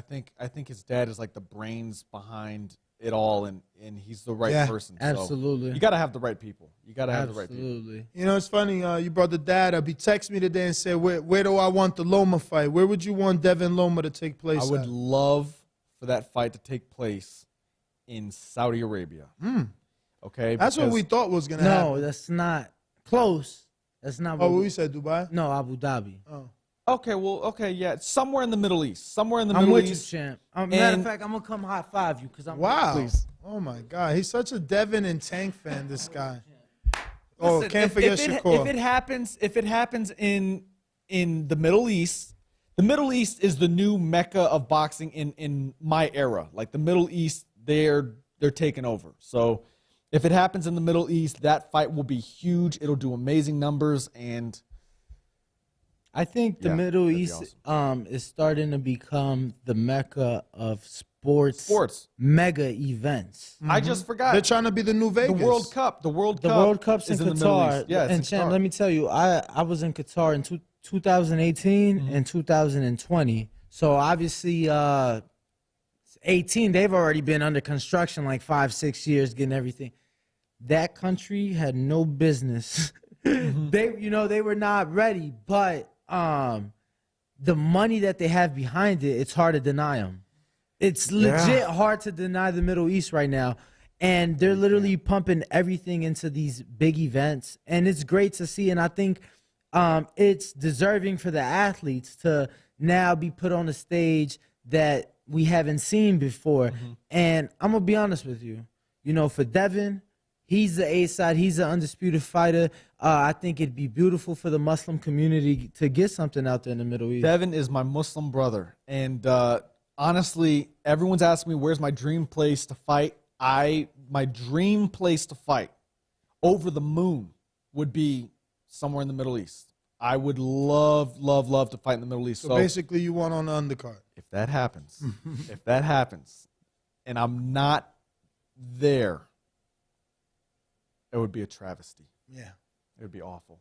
think his dad is like the brains behind it all, and he's the right person. Absolutely. So you got to have the right people. You got to have the right people. Absolutely. It's funny. You brought the dad up. He texted me today and said, where do I want the Loma fight? Where would you want Devin Loma to take place I would at? love for that fight to take place in Saudi Arabia. Okay? That's what we thought was going to happen. No, that's not close. That's not what we said Dubai? No, Abu Dhabi. Oh. Okay, yeah. Somewhere in the Middle East. Somewhere in the I'm Middle with East. you, champ. Matter of fact, I'm going to come high five you because I'm Wow. Please. Oh, my God. He's such a Devin and Tank fan, this guy. Listen, can't forget Shakur. If it happens in the Middle East is the new mecca of boxing in my era. Like the Middle East, they're taking over. So if it happens in the Middle East, that fight will be huge. It'll do amazing numbers, and I think the Middle that'd be East is starting to become the mecca of sports mega events. I just forgot. They're trying to be the new Vegas. The World Cup. The World Cup's is in in the Middle Qatar. East. Yeah, and champ, let me tell you, I was in Qatar in 2018 and 2020. So obviously 18, they've already been under construction like 5-6 years, getting everything. that country had no business. They were not ready, but the money that they have behind it, it's hard to deny them. It's legit hard to deny the Middle East right now. And they're literally pumping everything into these big events. And it's great to see. And I think it's deserving for the athletes to now be put on a stage that we haven't seen before. And I'm going to be honest with you. For Devin, he's the A side. He's an undisputed fighter. I think it'd be beautiful for the Muslim community to get something out there in the Middle East. Devin is my Muslim brother. And honestly, everyone's asking me, where's my dream place to fight? My dream place to fight over the moon would be somewhere in the Middle East. I would love to fight in the Middle East. So basically you want on the undercard. If that happens, and I'm not there, it would be a travesty. Yeah. It would be awful.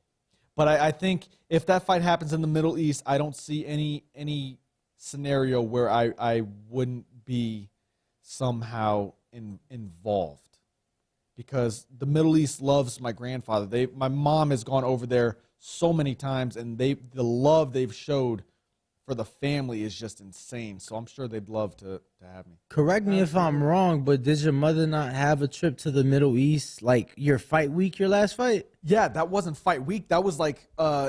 But I think if that fight happens in the Middle East, I don't see any scenario where I wouldn't be somehow involved, because the Middle East loves my grandfather. My mom has gone over there so many times, and the love they've showed for the family is just insane. So I'm sure they'd love to have me. Correct me if I'm wrong, but did your mother not have a trip to the Middle East, like your fight week, your last fight? Yeah, that wasn't fight week. That was like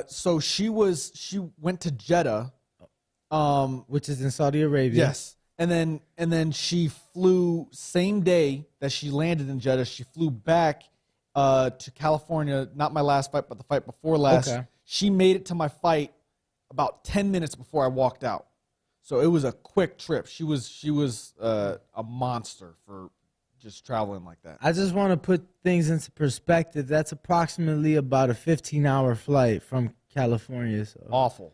so she went to Jeddah, which is in Saudi Arabia. Yes. And then she flew same day that she landed in Jeddah. She flew back to California. Not my last fight, but the fight before last. Okay. She made it to my fight about 10 minutes before I walked out. So it was a quick trip. She was a monster for just traveling like that. I just want to put things into perspective. That's approximately about a 15-hour flight from California. So. Awful.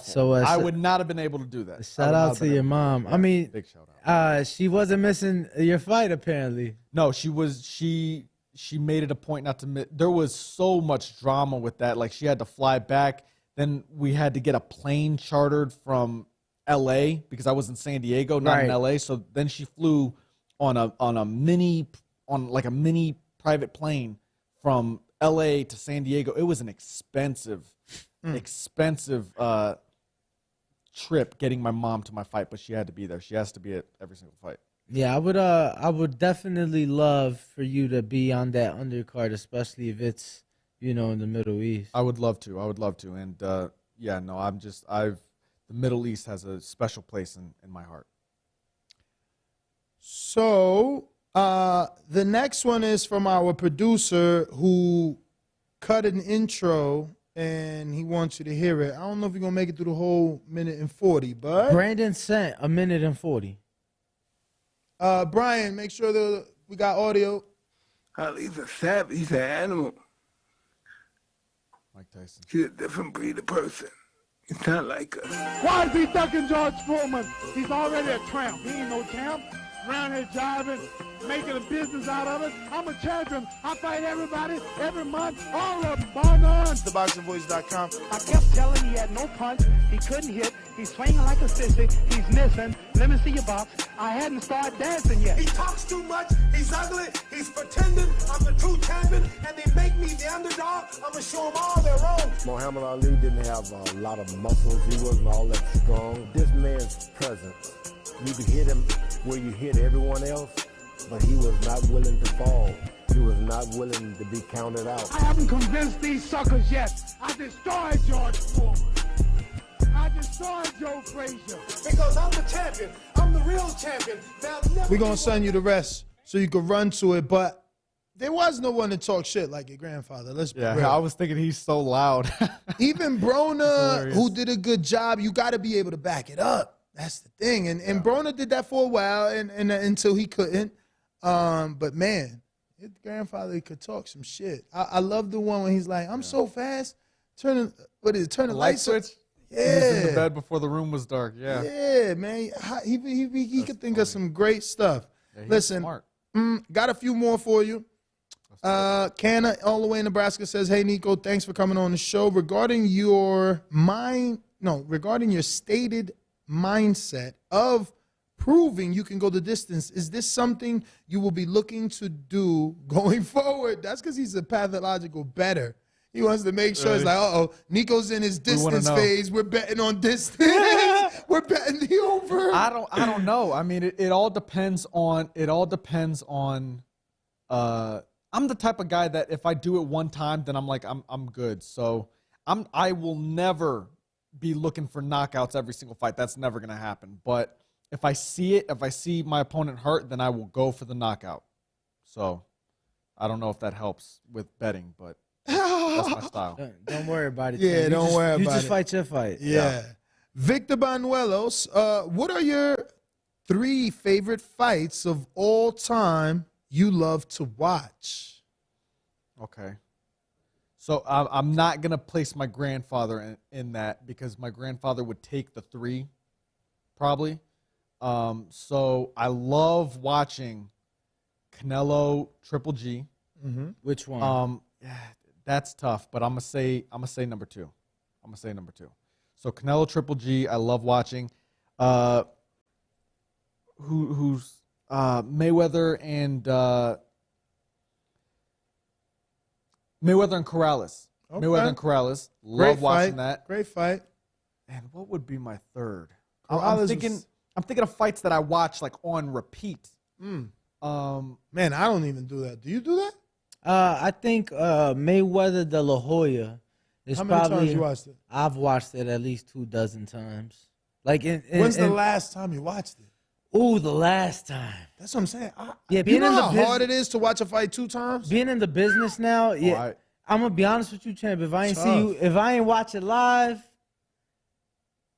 So I would not have been able to do that. Shout out to your mom. Yeah, I mean, big shout out. She wasn't missing your fight apparently. No, she was. She made it a point not to miss. There was so much drama with that. Like, she had to fly back. Then we had to get a plane chartered from L.A. because I was in San Diego, not in L.A. So then she flew on a mini private plane from L.A. to San Diego. It was an expensive trip getting my mom to my fight, but she had to be there. She has to be at every single fight. Yeah, I would definitely love for you to be on that undercard, especially if it's, in the Middle East. I would love to. And the Middle East has a special place in my heart. So the next one is from our producer who cut an intro and he wants you to hear it. I don't know if you're going to make it through the whole minute and 40, but Brandon sent a minute and 40. Brian, make sure that we got audio. He's a savage. He's an animal. Mike Tyson. He's a different breed of person. He's not like us. Why is he ducking George Foreman? He's already a tramp. He ain't no champ. Around here driving, making a business out of it. I'm a champion. I fight everybody, every month, all of them, bar none. TheBoxingVoice.com. I kept telling him he had no punch. He couldn't hit. He's swinging like a sissy. He's missing. Let me see your box. I hadn't started dancing yet. He talks too much. He's ugly. He's pretending. I'm the true champion, and they make me the underdog. I'm going to show them all they're wrong. Muhammad Ali didn't have a lot of muscles. He wasn't all that strong. This man's presence, you could hit him where you hit everyone else, but he was not willing to fall. He was not willing to be counted out. I haven't convinced these suckers yet. I destroyed George Foreman. I destroyed Joe Frazier. Because I'm the champion. I'm the real champion. We're going to send you the rest so you can run to it, but there was no one to talk shit like your grandfather. Let's be real. I was thinking he's so loud. Even Broner, who did a good job, you got to be able to back it up. That's the thing. And Broner did that for a while and until he couldn't. But, man, his grandfather could talk some shit. I love the one when he's like, I'm so fast. Turn the light switch? Yeah. He was in the bed before the room was dark. Yeah. Yeah, man. He could think of some great stuff. Yeah, Listen, smart. Got a few more for you. Canna, all the way in Nebraska, says, hey, Nico, thanks for coming on the show. Regarding your stated mindset of proving you can go the distance. Is this something you will be looking to do going forward? That's because he's a pathological bettor. He wants to make sure it's like, Nico's in his distance phase. We're betting on distance. We're betting the over. I don't know. I mean, it all depends on. I'm the type of guy that if I do it one time, then I'm like, I'm good. So I will never be looking for knockouts every single fight. That's never gonna happen. But if I see my opponent hurt, then I will go for the knockout. So I don't know if that helps with betting, but that's my style. Don't worry about it. Yeah, don't worry about it. You just fight your fight. Yeah. Victor Banuelos, what are your 3 favorite fights of all time you love to watch? Okay. So I'm not going to place my grandfather in that because my grandfather would take the 3 probably. So I love watching Canelo Triple G. Mm-hmm. Which one? That's tough, but I'm gonna say number 2. So Canelo Triple G, I love watching. Who's Mayweather and Corrales. Okay. Mayweather and Corrales. Love watching that. Great fight. And what would be my third? Corrales I'm thinking of fights that I watch like on repeat. Man, I don't even do that. Do you do that? I think Mayweather de La Hoya is How many probably. times you watched it? I've watched it at least 24 times. Like, when's the last time you watched it? Ooh, the last time. That's what I'm saying. Yeah, you know how hard it is to watch a fight 2 times? Being in the business now, yeah. I'm gonna be honest with you, champ. If I ain't see you, if I ain't watch it live,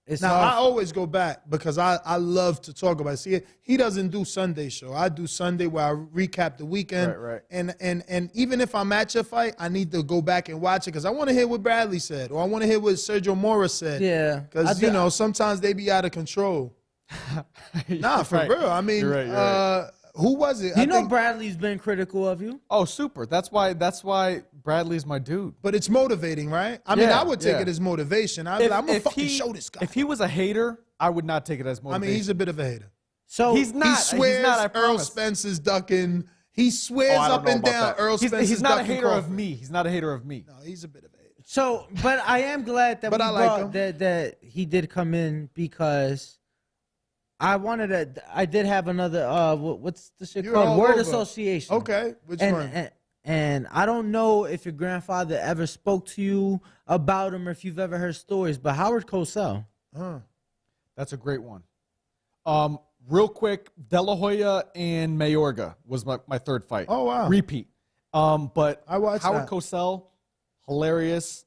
it's now hard. I always go back because I love to talk about it. See, he doesn't do Sunday show. I do Sunday where I recap the weekend. Right. And even if I'm at your fight, I need to go back and watch it because I want to hear what Bradley said or I want to hear what Sergio Mora said. Yeah, because sometimes they be out of control. Nah, for real. I mean, You're right. Who was it? You know Bradley's been critical of you. Oh, super. That's why Bradley's my dude. But it's motivating, right? I mean, I would take it as motivation. I'm going to fucking show this guy. If he was a hater, I would not take it as motivation. I mean, he's a bit of a hater. So he's not. He swears he's not, I Earl promise. Spence is ducking. He swears up and down Earl Spence is ducking. He's not a hater of me. He's not a hater of me. No, he's a bit of a hater. So, but I am glad that But we I like brought that he did come in because I did have another what's the shit You're called? all Word over. association. Okay, which one? And I don't know if your grandfather ever spoke to you about him or if you've ever heard stories, but Howard Cosell. That's a great one. Real quick, De La Hoya and Mayorga was my third fight. Oh, wow. Repeat. But I watched Howard that. Cosell, hilarious.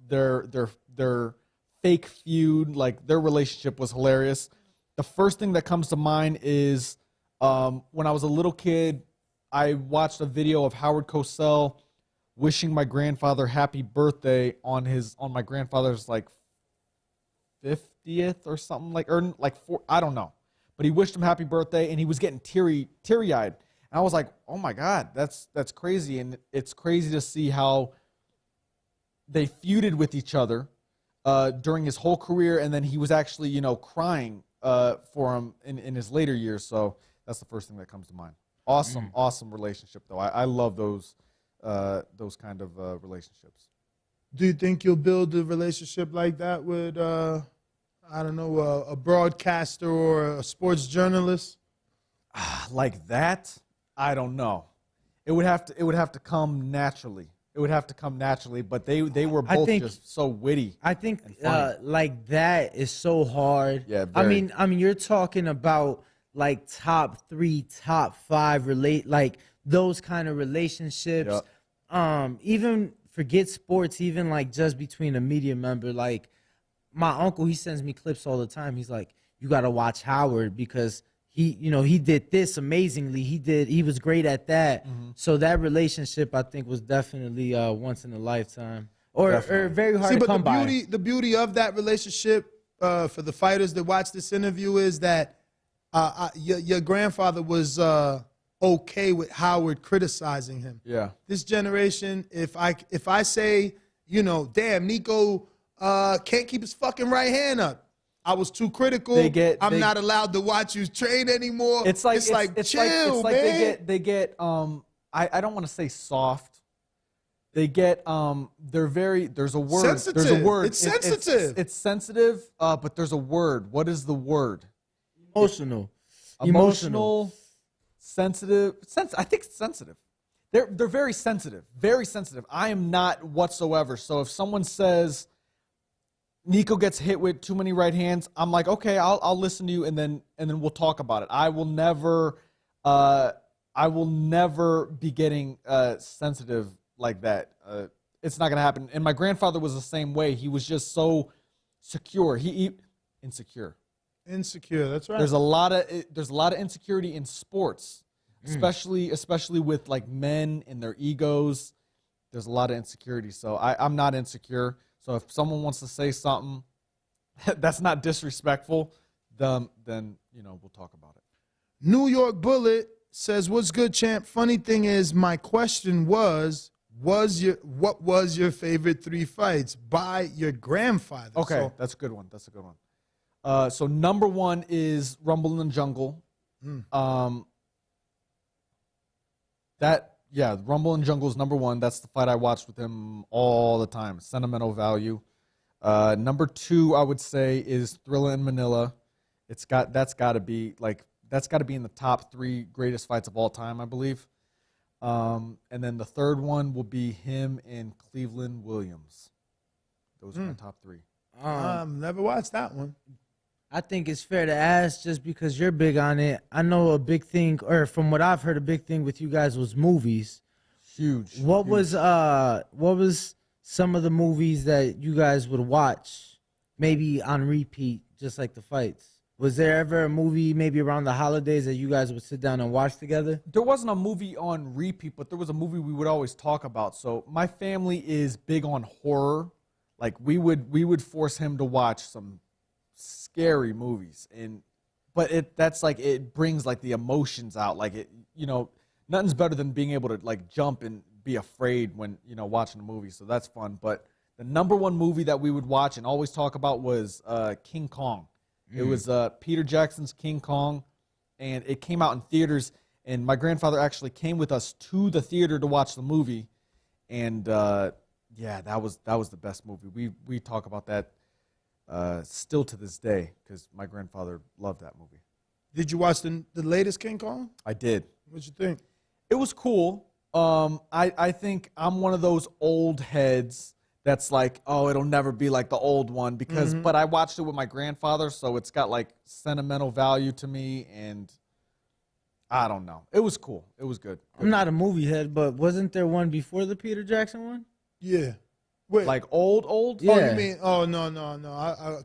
Their fake feud, like their relationship was hilarious. The first thing that comes to mind is when I was a little kid, I watched a video of Howard Cosell wishing my grandfather happy birthday on my grandfather's like 50th or something I don't know. But he wished him happy birthday and he was getting teary-eyed. And I was like, "Oh my God, that's crazy." And it's crazy to see how they feuded with each other during his whole career, and then he was actually, crying for him in his later years. So that's the first thing that comes to mind. Awesome relationship, though. I love those kind of relationships. Do you think you'll build a relationship like that with, a broadcaster or a sports journalist? Like that? I don't know. It would have to come naturally. But they were both just so witty. I think like that is so hard. Yeah, I very. mean you're talking about like top 3, top 5 like those kind of relationships. Yep. Even forget sports, even like just between a media member. Like my uncle, he sends me clips all the time. He's like, "You got to watch Howard because he did this amazingly. He was great at that." Mm-hmm. So that relationship, I think, was definitely once in a lifetime, or very hard to come by. The beauty of that relationship for the fighters that watch this interview is that your grandfather was okay with Howard criticizing him. Yeah. This generation, if I say, damn, Nico can't keep his fucking right hand up. I was too critical. I'm not allowed to watch you train anymore. It's like chill, man. They get I don't want to say soft. They get they're very there's a word. Sensitive. There's a word. It's sensitive. It's sensitive, but there's a word. What is the word? Emotional. Sensitive. I think it's sensitive. They're very sensitive. Very sensitive. I am not whatsoever. So if someone says Nico gets hit with too many right hands, I'm like, okay, I'll listen to you, and then we'll talk about it. I will never be getting sensitive like that. It's not gonna happen. And my grandfather was the same way. He was just so secure. Insecure. Insecure. That's right. There's a lot of insecurity in sports, especially with like men and their egos. There's a lot of insecurity. So I'm not insecure. So if someone wants to say something that's not disrespectful, then we'll talk about it. New York Bullet says, "What's good, champ? Funny thing is, my question what was your favorite 3 fights by your grandfather?" Okay, that's a good one. So number 1 is Rumble in the Jungle. Rumble in Jungle is number 1. That's the fight I watched with him all the time. Sentimental value. Number 2, I would say, is Thrilla in Manila. That's got to be in the top 3 greatest fights of all time, I believe. And then the third one will be him and Cleveland Williams. Those are my top 3. Never watched that one. I think it's fair to ask just because you're big on it. I know a big thing, or from what I've heard, a big thing with you guys was movies. Huge. What was some of the movies that you guys would watch, maybe on repeat, just like the fights? Was there ever a movie maybe around the holidays that you guys would sit down and watch together? There wasn't a movie on repeat, but there was a movie we would always talk about. So my family is big on horror. Like we would force him to watch some scary movies, but it brings like the emotions out. Like nothing's better than being able to like jump and be afraid when watching a movie. So that's fun. But the number 1 movie that we would watch and always talk about was King Kong. It was Peter Jackson's King Kong, and it came out in theaters. And my grandfather actually came with us to the theater to watch the movie, and that was the best movie. We talk about that still to this day because my grandfather loved that movie. Did you watch the latest King Kong? I did. What'd you think? It was cool. I think I'm one of those old heads that's like, oh, it'll never be like the old one but I watched it with my grandfather, so it's got like sentimental value to me, and I don't know. It was cool. It was good. I'm not a movie head, but wasn't there one before the Peter Jackson one? Yeah. Wait. Like old? Yeah. Oh, you mean? Oh, no.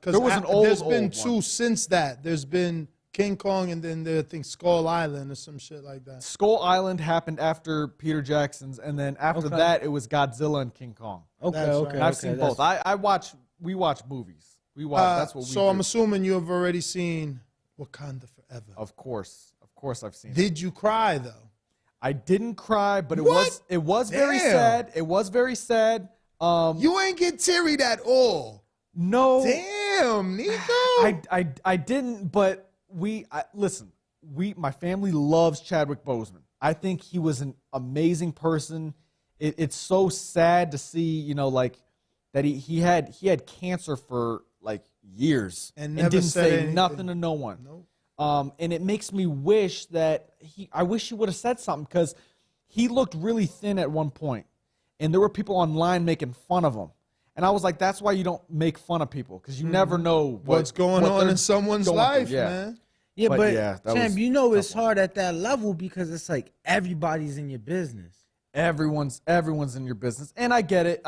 There was an There's been old 2 one. since that. There's been King Kong, and then I think Skull Island or some shit like that. Skull Island happened after Peter Jackson's, and then after that, it was Godzilla and King Kong. Okay. Right. I've seen both. We watch movies. That's what we So do. I'm assuming you have already seen Wakanda Forever. Of course I've seen it. Did you cry though? I didn't cry, but What? it was very Damn. sad. It was very sad. You ain't get tearied at all. No. Damn, Nico. I didn't, but my family loves Chadwick Boseman. I think he was an amazing person. It's so sad to see, that he had cancer for like years And never didn't said say anything. nothing to no one. Nope. And it makes me wish that I wish he would have said something, because he looked really thin at one point, and there were people online making fun of him. And I was like, that's why you don't make fun of people, because you never know What's going on they're in someone's going life, through. Yeah. man. Yeah, But but yeah, that Champ, was it's hard at that level because it's like everybody's in your business. Everyone's in your business, and I get it.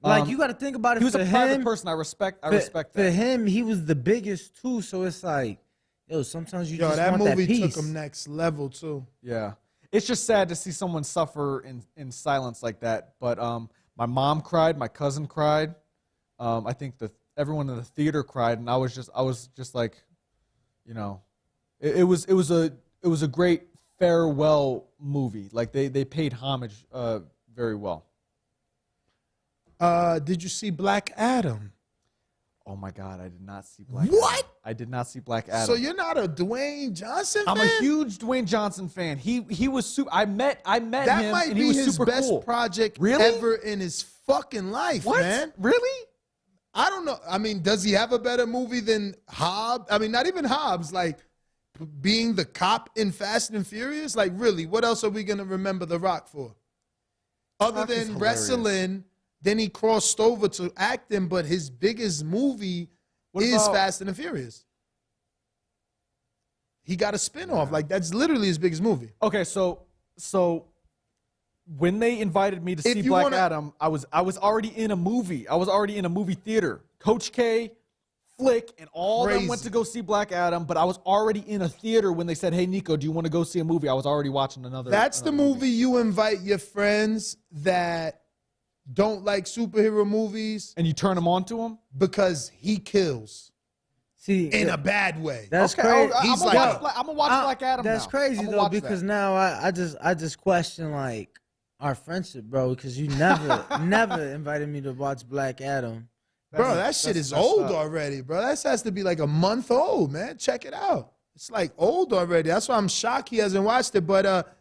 Like you got to think about it. He was for a private him, person. I respect For that. him, he was the biggest too. So it's like, sometimes you just That want movie that peace. took him next level too. Yeah, it's just sad to see someone suffer in silence like that. But my mom cried, my cousin cried. I think everyone in the theater cried, and I was just like, it was a great farewell movie. Like they paid homage very well. Did you see Black Adam? Oh my God, I did not see Black What? Adam. I did not see Black Adam. So you're not a Dwayne Johnson fan? I'm a huge Dwayne Johnson fan. He was super. I met That him, might and be he was his super best cool. project Really? ever in his fucking life, What? man. Really? I don't know. I mean, does he have a better movie than Hobbs? I mean, not even Hobbs, like being the cop in Fast and Furious? Like, really, what else are we going to remember The Rock for? Other Rock is than hilarious. wrestling, then he crossed over to acting, but his biggest movie What is about- Fast and the Furious. He got a spinoff. Like, that's literally his biggest movie. Okay, so when they invited me to If see you Black wanna- Adam, I was already in a movie. I was already in a movie theater. Coach K, Flick, and all of them went Crazy. to go see Black Adam, but I was already in a theater when they said, "Hey, Nico, do you want to go see a movie?" I was already watching another. That's the another movie you invite your friends that don't like superhero movies and you turn them on to him. because he kills See, in a bad way. that's Okay, crazy. I'm He's gonna like- watch, I'm gonna watch Black Adam. That's now. crazy I'ma though, watch because that. now I just question like our friendship, bro. Because you never invited me to watch Black Adam. Bro, that shit is messed old up. already, bro. That has to be like a month old, man. Check it out. It's like old already. That's why I'm shocked he hasn't watched it. But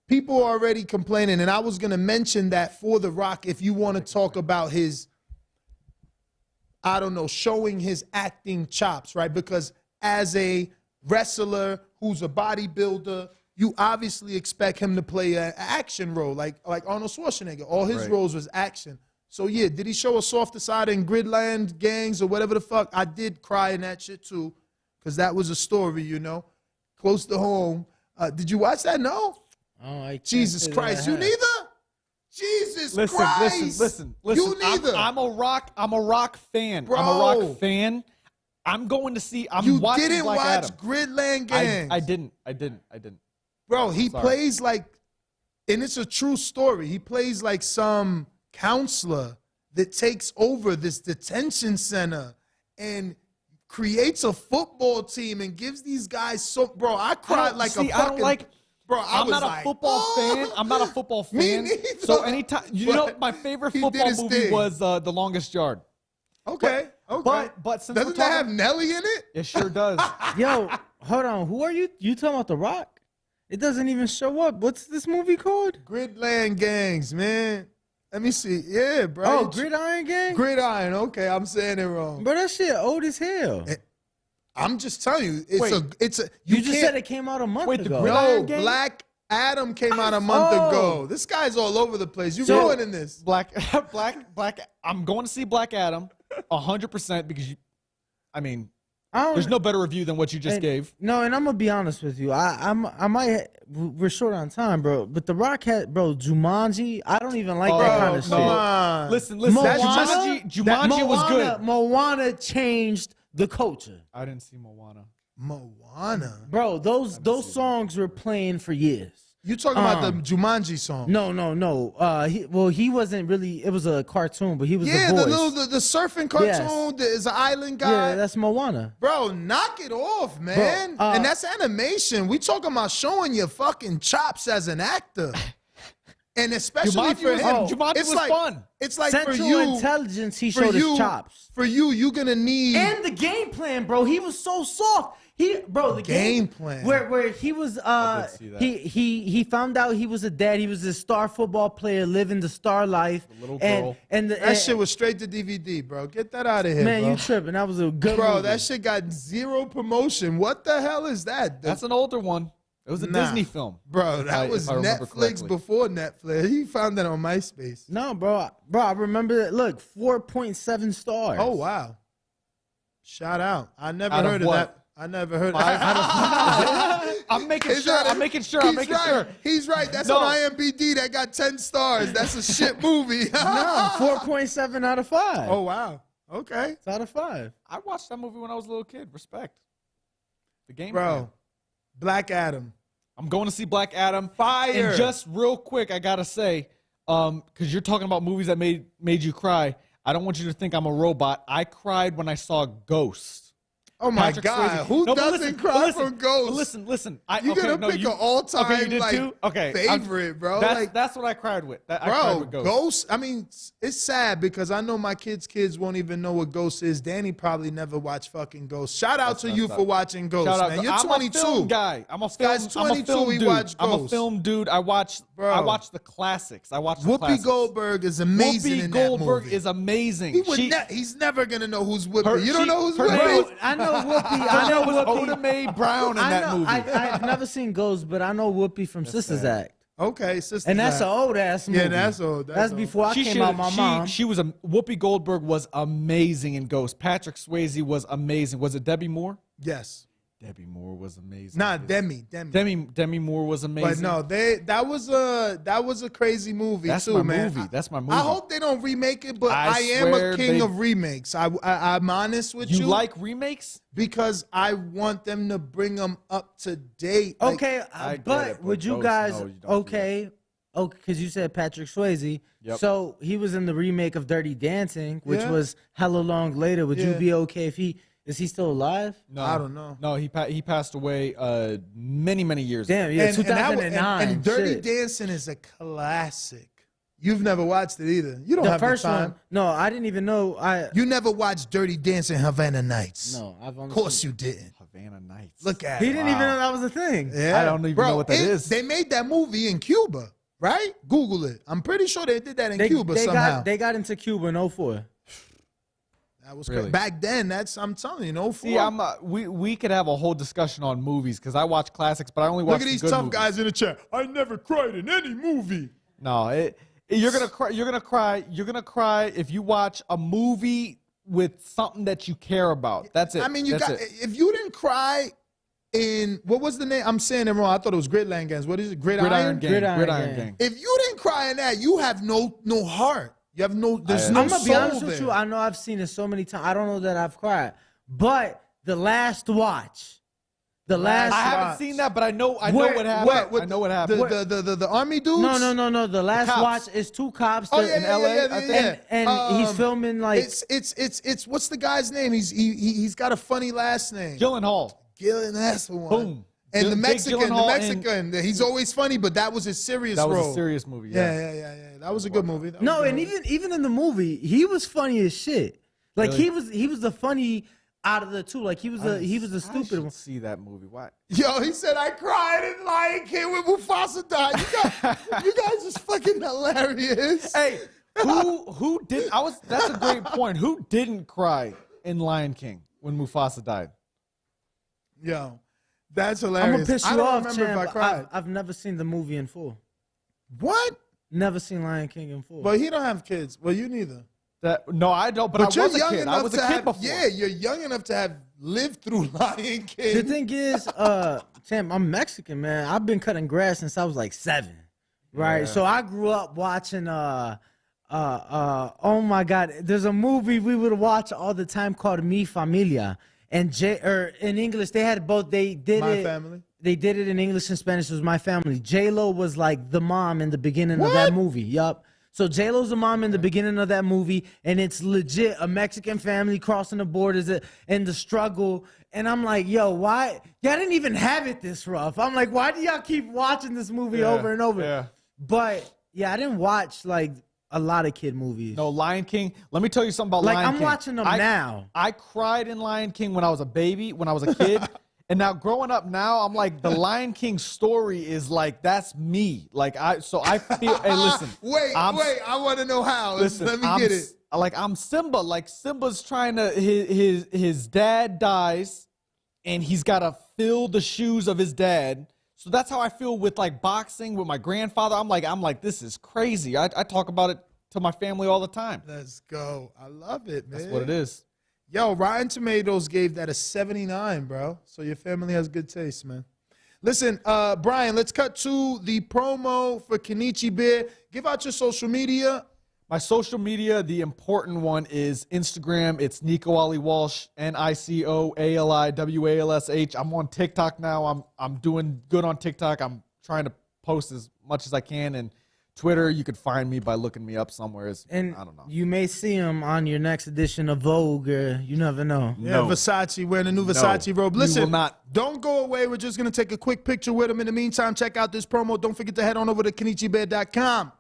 people are already complaining, and I was gonna mention that for The Rock, if you want to talk about his, I don't know, showing his acting chops, right? Because as a wrestler who's a bodybuilder, you obviously expect him to play an action role, like Arnold Schwarzenegger. All his Right. roles was action. So yeah, did he show a softer side in Gridland Gangs or whatever the fuck? I did cry in that shit too, because that was a story, you know, close to home. Did you watch that? No. Oh, I can't Jesus say that Christ, I you have. neither. Jesus Listen, Christ. listen. You neither. I'm a rock fan. Bro. I'm a rock fan. I'm going to see. I'm you watching didn't Black watch Adam. Gridland Gangs. I didn't. Bro, he Sorry. plays like, and it's a true story. He plays like some counselor that takes over this detention center and creates a football team and gives these guys so. Bro, I cried like a fucking. I don't like. Bro, I'm not a football fan. I'm not a football Me fan. neither. So anytime, But my favorite he did football his movie thing. was The Longest Yard. Okay, okay. But since Doesn't we're that have talking, Nelly in it? it sure does. Yo, hold on. Who are you? You talking about The Rock? It doesn't even show up. What's this movie called? Gridland Gangs, man. Let me see. Yeah, bro. Oh, Gridiron Gang. Gridiron. Okay, I'm saying it wrong. Bro, that shit old as hell. I'm just telling you, Wait. it's a. You just can't- said it came out a month Wait, the ago. Gridiron No, Gang? Black Adam came out a month Oh. ago. This guy's all over the place. You So- ruining this. Black. I'm going to see Black Adam 100% because I don't, there's no better review than what you just and- gave. No, and I'm gonna be honest with you. I might. We're short on time, bro. But The Rock had, bro, Jumanji. I don't even like that kind of come shit. on. Listen. Moana? Jumanji was good. Moana changed the culture, I didn't see Moana. Moana. bro. Those songs were playing for years. You talking about the Jumanji song? No. He wasn't really. It was a cartoon, but he was Yeah, the voice. the surfing cartoon. Yes. Is an island guy. Yeah, that's Moana. Bro, knock it off, man. Bro, and that's animation. We talking about showing your fucking chops as an actor. And especially Jumanji for was- him, Jumanji it's was like, fun. It's like Central for you, Intelligence, he for showed you, his chops. For you're gonna need. And the game plan, bro. He was so soft. The Game plan. where he was I did see that. he found out he was a dad. He was a star football player living the star life. The little girl. that shit was straight to DVD, bro. Get that out of here, man, bro. you tripping. That was a good Bro, movie. that shit got zero promotion. What the hell is that? That's an older one. It was a Nah. Disney film. Bro, that If was I remember Netflix correctly. before Netflix. He found that on MySpace. No, bro. I remember that. Look, 4.7 stars. Oh, wow. Shout out. I never Out of heard of what? that. I never heard of I'm making It's sure. not a- I'm making sure. He's right. He's right. That's No. on IMDb. That got 10 stars. That's a shit movie. No, 4.7 out of 5. Oh, wow. Okay. It's out of 5. I watched that movie when I was a little kid. Respect. The game. Bro, plan. Black Adam. I'm going to see Black Adam. Fire. And just real quick, I gotta say, because you're talking about movies that made you cry. I don't want you to think I'm a robot. I cried when I saw Ghost. Oh my Patrick God, Swayze. who but doesn't cry from Ghost? Listen. You're gonna pick an all-time okay, you did like too? Okay, favorite, bro. That's what I cried with. I cried Bro, with Ghost. Ghost. I mean, it's sad because I know my kids' won't even know what Ghost is. Danny probably never watched fucking Ghost. Shout out to you for watching Ghost, Shout out. man. You're I'm 22. a film guy. I'm a film. Guy's 22, I'm a film he dude. watched I'm a Ghost. film dude. I watch the classics. I watch the Whoopi classics. Goldberg is amazing Whoopi in Goldberg that movie. is amazing. He's never gonna know who's Whoopi. Her- You don't she- know who's her Whoopi? name- Bro, I know Whoopi. Her I know name was Whoopi. Oda Mae Brown in I that know. movie. I've never seen Ghost, but I know Whoopi from Sisters Act. Okay, sister. And that's an old ass movie. Yeah, that's old. That's old. before I came out my mom. She was Whoopi Goldberg was amazing in Ghost. Patrick Swayze was amazing. Was it Debbie Moore? Yes. Debbie Moore was amazing. Nah, Demi. Demi Moore was amazing. But no, that was a crazy movie That's too, my man. movie. That's my movie. I hope they don't remake it, but I I am a swear king they- of remakes. I'm honest with you. You like remakes? Because I want them to bring them up to date. Like, Okay, I get but it, but would you Ghost, guys? no, you don't do Okay, because you said Patrick Swayze. Yep. So he was in the remake of Dirty Dancing, which Yeah. was hella long later. Would you Yeah. be okay if is he still alive? No, I don't know. No, he passed away many years ago. Damn, yeah, and, 2009. and Dirty shit. Dancing is a classic. You've never watched it either. You don't The have first the time. one. No, I didn't even know. You never watched Dirty Dancing Havana Nights. No, I've only. Of course seen- you didn't. Havana Nights. Look at He it. didn't even know that was a thing. Yeah. I don't even Bro, know what that is. They made that movie in Cuba, right? Google it. I'm pretty sure they did that in Cuba they somehow. They got into Cuba in 04. That was Really? crazy. Back then. I'm telling you, no. See, we could have a whole discussion on movies because I watch classics, but I only watch Look at the these good tough movies. guys in the chat. I never cried in any movie. No, you're gonna cry. You're gonna cry if you watch a movie with something that you care about. That's it. I mean, That's it. if you didn't cry in what was the name? I'm saying it wrong. I thought it was Gridland Gangs. What is it? Gridiron Gang. Gridiron Gridiron Gang. Gang. If you didn't cry in that, you have no heart. You have no. There's no I'm gonna be soul honest with there. you. I know I've seen it so many times. I don't know that I've cried, but the last watch, I haven't seen that, but I know what happened. I know what happened. The army dudes. No. The last cops. watch is two cops Oh that- yeah, in yeah, LA, yeah, I yeah, think. yeah. and he's filming like It's what's the guy's name? He's got a funny last name. Gyllenhaal. Gillen, that's the one. Boom. And the Jake Mexican, Gyllenhaal he's always funny, but that was his serious That was role. a serious movie. Yeah. That was a good movie. That was no, a good and movie. even in the movie, he was funny as shit. Like Really? he was the funny out of the two. Like he was the I stupid should one. see that movie. Why? Yo, he said I cried in Lion King when Mufasa died. You guys is fucking hilarious. Hey, who did? That's a great point. Who didn't cry in Lion King when Mufasa died? Yo, that's hilarious. I'm gonna piss I you don't off, remember Champ. if I cried. I've never seen the movie in full. What? Never seen Lion King in full. But he don't have kids. Well, you neither. No, I don't. But I you're was a young kid. enough I was to a kid have. before. Yeah, you're young enough to have lived through Lion King. The thing is, Champ, I'm Mexican, man. I've been cutting grass since I was like 7, right? Yeah. So I grew up watching. Oh my God, there's a movie we would watch all the time called Mi Familia, and in English they had both. They did My it. Family? They did it in English and Spanish. It was My Family. J-Lo was like the mom in the beginning of that movie. Yup. So J-Lo's the mom in the beginning of that movie, and it's legit a Mexican family crossing the borders and the struggle. And I'm like, yo, why? Y'all didn't even have it this rough. I'm like, why do y'all keep watching this movie over and over? Yeah. But yeah, I didn't watch like a lot of kid movies. No, Lion King. Let me tell you something about Like, Lion I'm King. watching them now. I cried in Lion King when I was a baby, when I was a kid. And now growing up now, I'm like, the Lion King story is like, that's me. Like, I feel, hey, listen. Wait, I want to know how. Listen, Let me get it. Like, I'm Simba. Like, Simba's trying to, his dad dies, and he's got to fill the shoes of his dad. So that's how I feel with like boxing with my grandfather. I'm like, this is crazy. I talk about it to my family all the time. Let's go. I love it, man. That's what it is. Yo, Rotten Tomatoes gave that a 79, bro. So your family has good taste, man. Listen, Brian, let's cut to the promo for Kenichi Beer. Give out your social media. My social media, the important one is Instagram. It's Nico Ali Walsh, NicoAliWalsh. I'm on TikTok now. I'm doing good on TikTok. I'm trying to post as much as I can and Twitter, you could find me by looking me up somewhere. And I don't know. you may see him on your next edition of Vogue. You never know. Yeah, No. Versace wearing a new Versace robe. You Listen, will not. don't go away. We're just going to take a quick picture with him. In the meantime, check out this promo. Don't forget to head on over to KenichiBear.com.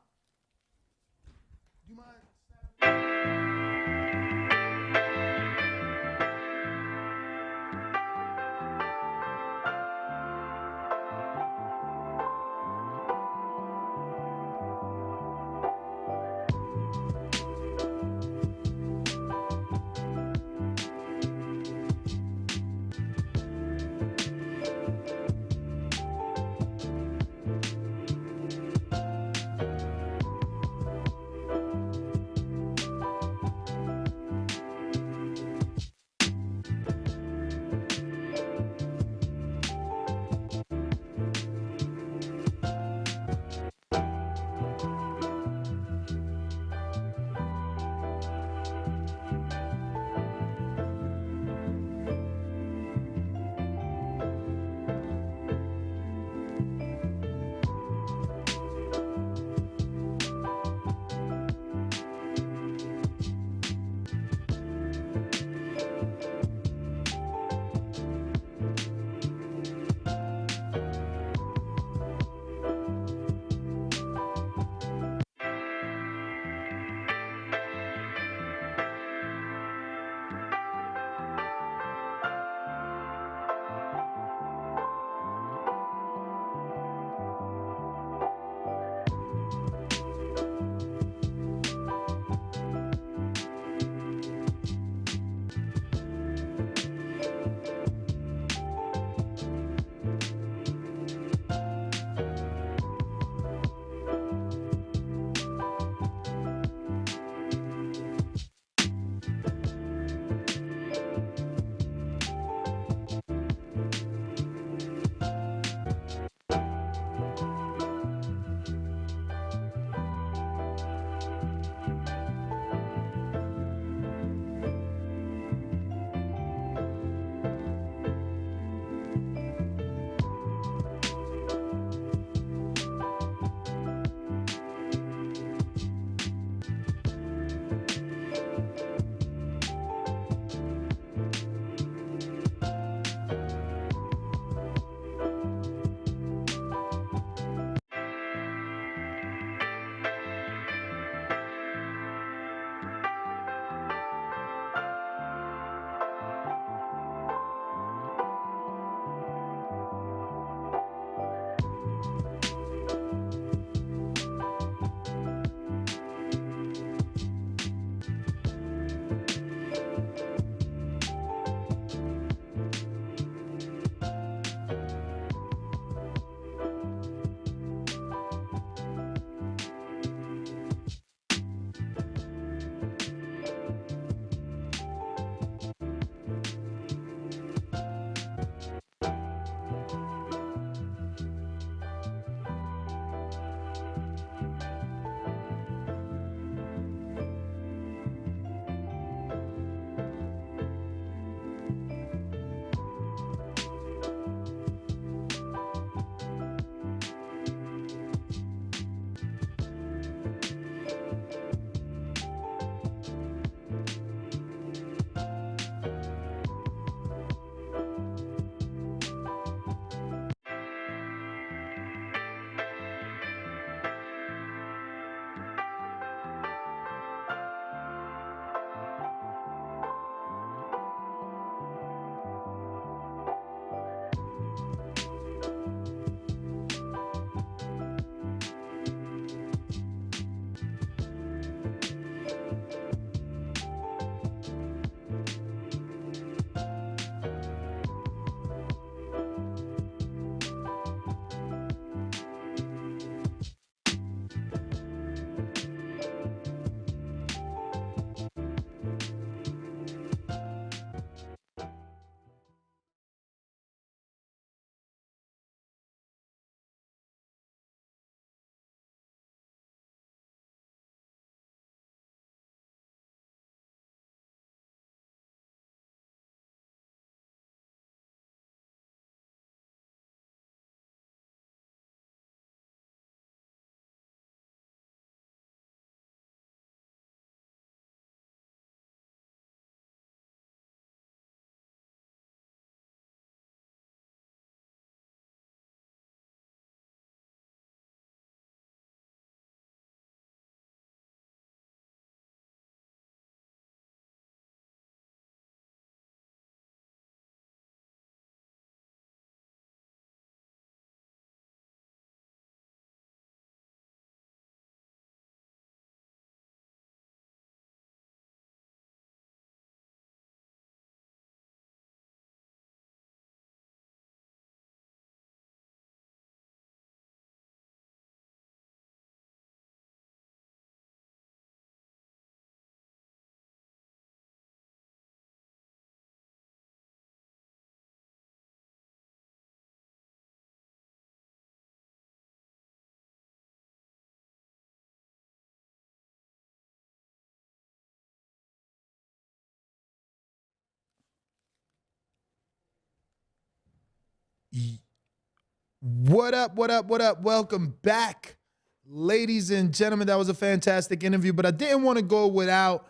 What up, what up, what up? Welcome back, ladies and gentlemen. That was a fantastic interview, but I didn't want to go without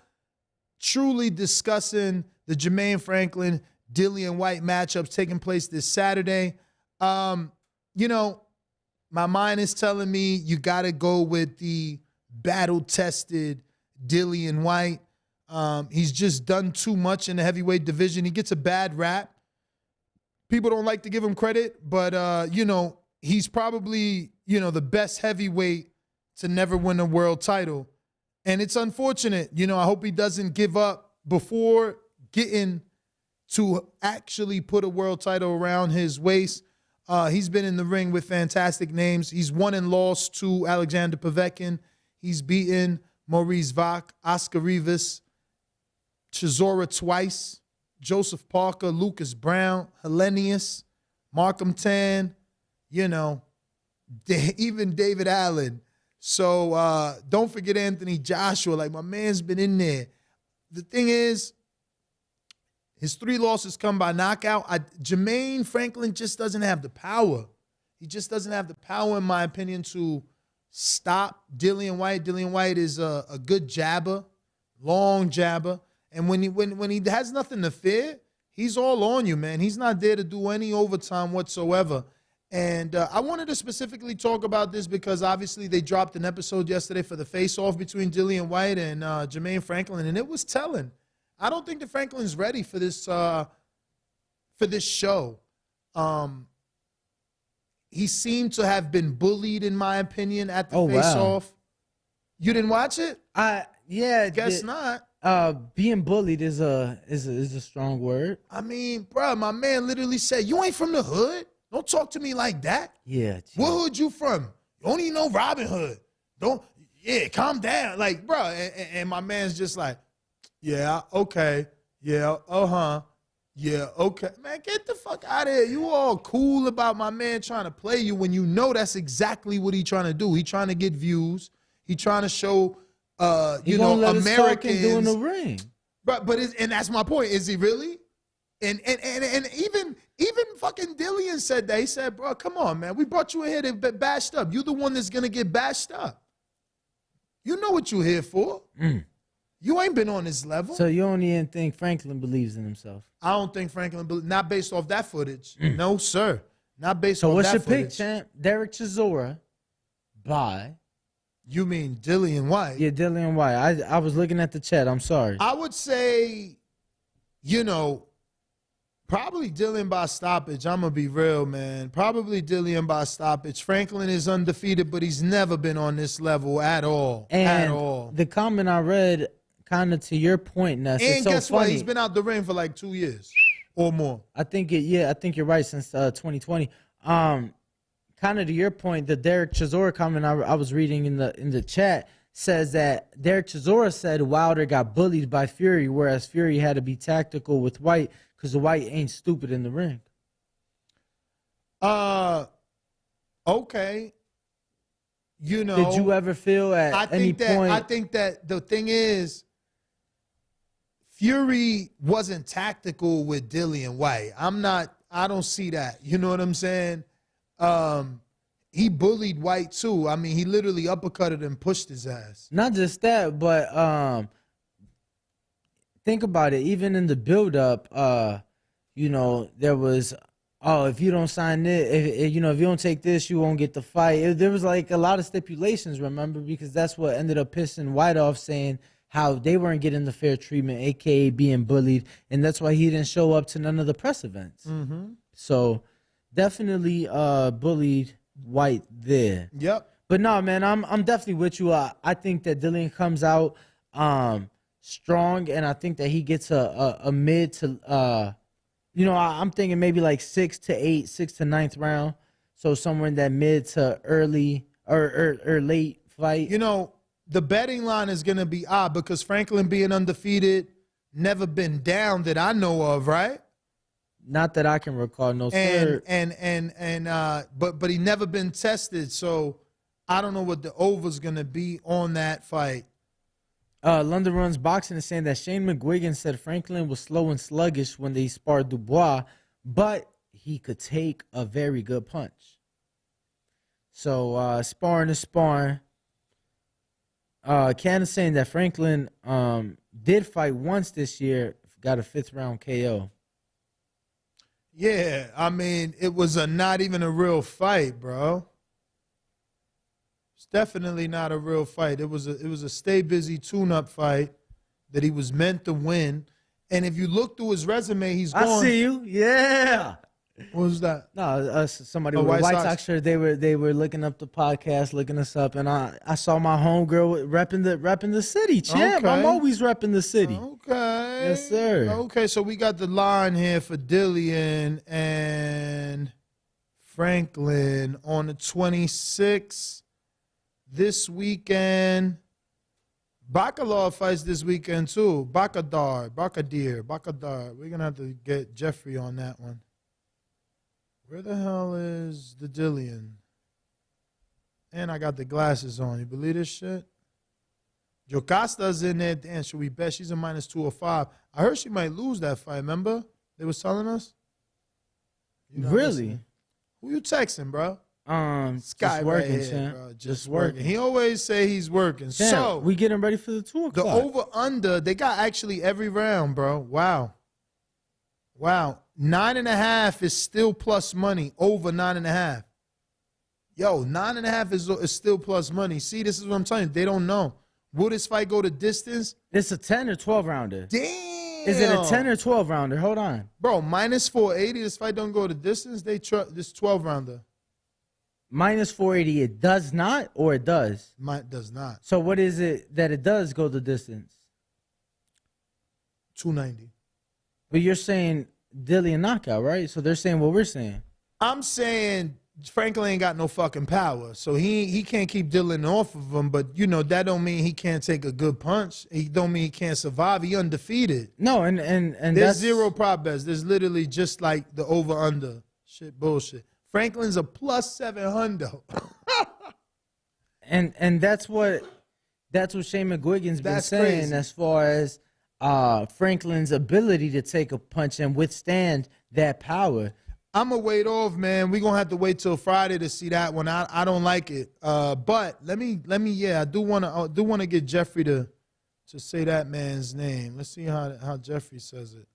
truly discussing the Jermaine Franklin, Dillian Whyte matchups taking place this Saturday. You know, my mind is telling me you got to go with the battle-tested Dillian Whyte. He's just done too much in the heavyweight division. He gets a bad rap. People don't like to give him credit, but, you know, he's probably, you know, the best heavyweight to never win a world title. And it's unfortunate. You know, I hope he doesn't give up before getting to actually put a world title around his waist. He's been in the ring with fantastic names. He's won and lost to Alexander Povetkin. He's beaten Maurice Vach, Oscar Rivas, Chisora twice, Joseph Parker, Lucas Brown, Hellenius, Markham Tan, you know, even David Allen. So don't forget Anthony Joshua. Like, my man's been in there. The thing is, his 3 losses come by knockout. Jermaine Franklin just doesn't have the power. He just doesn't have the power, in my opinion, to stop Dillian Whyte. Dillian Whyte is a good jabber, long jabber. And when he has nothing to fear, he's all on you, man. He's not there to do any overtime whatsoever. And I wanted to specifically talk about this because obviously they dropped an episode yesterday for the face-off between Dillian Whyte and Jermaine Franklin, and it was telling. I don't think that Franklin's ready for this show. He seemed to have been bullied, in my opinion, at the face-off. Wow. You didn't watch it? Yeah. Guess not. Being bullied is a strong word. I mean, bro, my man literally said, "You ain't from the hood. Don't talk to me like that." Yeah. Geez. What hood you from? You don't even know Robin Hood. Calm down. Like, bro, and my man's just like, yeah, okay, yeah, yeah, okay. Man, get the fuck out of here. You all cool about my man trying to play you when you know that's exactly what he trying to do. He trying to get views. He trying to show you know, Americans doing the ring. But and that's my point. Is he really? And even fucking Dillian said that. He said, "Bro, come on, man. We brought you in here to be bashed up. You're the one that's gonna get bashed up. You know what you're here for. You ain't been on this level." So you don't even think Franklin believes in himself? I don't think Franklin, not based off that footage. No, sir. Not based off that footage. So what's your pick, champ? Derek Chisora by... You mean Dillian Whyte? Yeah, Dillian Whyte. I was looking at the chat. I'm sorry. I would say, you know, probably Dillian by stoppage. I'm going to be real, man. Probably Dillian by stoppage. Franklin is undefeated, but he's never been on this level at all. And at all. The comment I read, kind of to your point, Ness, and guess what? He's been out the ring for like 2 years or more. I think you're right, since 2020. Kind of to your point, the Derek Chisora comment I was reading in the chat says that Derek Chisora said Wilder got bullied by Fury, whereas Fury had to be tactical with Whyte because the Whyte ain't stupid in the ring. Okay. You know, did you ever feel at any point? I think that the thing is, Fury wasn't tactical with Dillian Whyte. I don't see that. You know what I'm saying? He bullied Whyte too. I mean, he literally uppercutted and pushed his ass. Not just that, but think about it. Even in the build-up, you know, there was, if you don't sign this, if you don't take this, you won't get the fight. There was like a lot of stipulations, remember, because that's what ended up pissing Whyte off, saying how they weren't getting the fair treatment, aka being bullied, and that's why he didn't show up to none of the press events. So definitely bullied Whyte there. Yep. But no, man, I'm definitely with you. I think that Dillian comes out strong, and I think that he gets a mid to I'm thinking maybe like 6 to 8, 6 to 9th round. So somewhere in that mid to early or late fight. You know, the betting line is gonna be odd because Franklin being undefeated, never been down that I know of, right? Not that I can recall, no sir. But he never been tested, so I don't know what the over's gonna be on that fight. London Runs Boxing is saying that Shane McGuigan said Franklin was slow and sluggish when they sparred Dubois, but he could take a very good punch. So sparring is sparring. Ken is saying that Franklin did fight once this year, got a 5th round KO. Yeah, I mean, it was not even a real fight, bro. It's definitely not a real fight. It was a stay busy tune-up fight that he was meant to win. And if you look through his resume, he's gone. I see you. Yeah. What was that? No, somebody Oh, with a White White Sox. Sox shirt. They were looking up the podcast, looking us up, and I saw my homegirl repping the city. Champ, Okay. I'm always repping the city. Okay. Yes, sir. Okay, so we got the line here for Dillian and Franklin on the 26th this weekend. Bakalov fights this weekend too. Bakadir. We're gonna have to get Jeffrey on that one. Where the hell is the Dillian? And I got the glasses on. You believe this shit? Jocasta's in there. Damn, should we bet? She's a minus 205. I heard she might lose that fight, remember? They was telling us? You not Really? listening. Who you texting, bro? Sky just working, right here, champ. bro. Just working. He always say he's working. Champ, So we getting ready for the 2 the o'clock. over-under, they got actually every round, bro. Wow. 9.5 is still plus money. Over 9.5. Yo, 9.5 is still plus money. See, this is what I'm telling you. They don't know. Will this fight go to distance? It's a 10 or 12 rounder. Damn. Is it a 10 or 12 rounder? Hold on. Bro, minus 480. This fight don't go to distance. This 12 rounder. Minus 480. It does not, or it does. Does not. So what is it that it does go the distance? 290. But you're saying Dillian knockout, right? So they're saying what we're saying. I'm saying Franklin ain't got no fucking power, so he can't keep Dylan off of him. But you know that don't mean he can't take a good punch. He don't mean he can't survive. He undefeated. No, and There's that's zero prop bets. There's literally just like the over under shit bullshit. Franklin's a plus 700. and that's what Shane McGuigan's been That's saying crazy. as far as Franklin's ability to take a punch and withstand that power. I'm gonna wait off, man. We're gonna have to wait till Friday to see that one. I don't like it. But let me yeah, I do wanna get Jeffrey to say that man's name. Let's see how Jeffrey says it.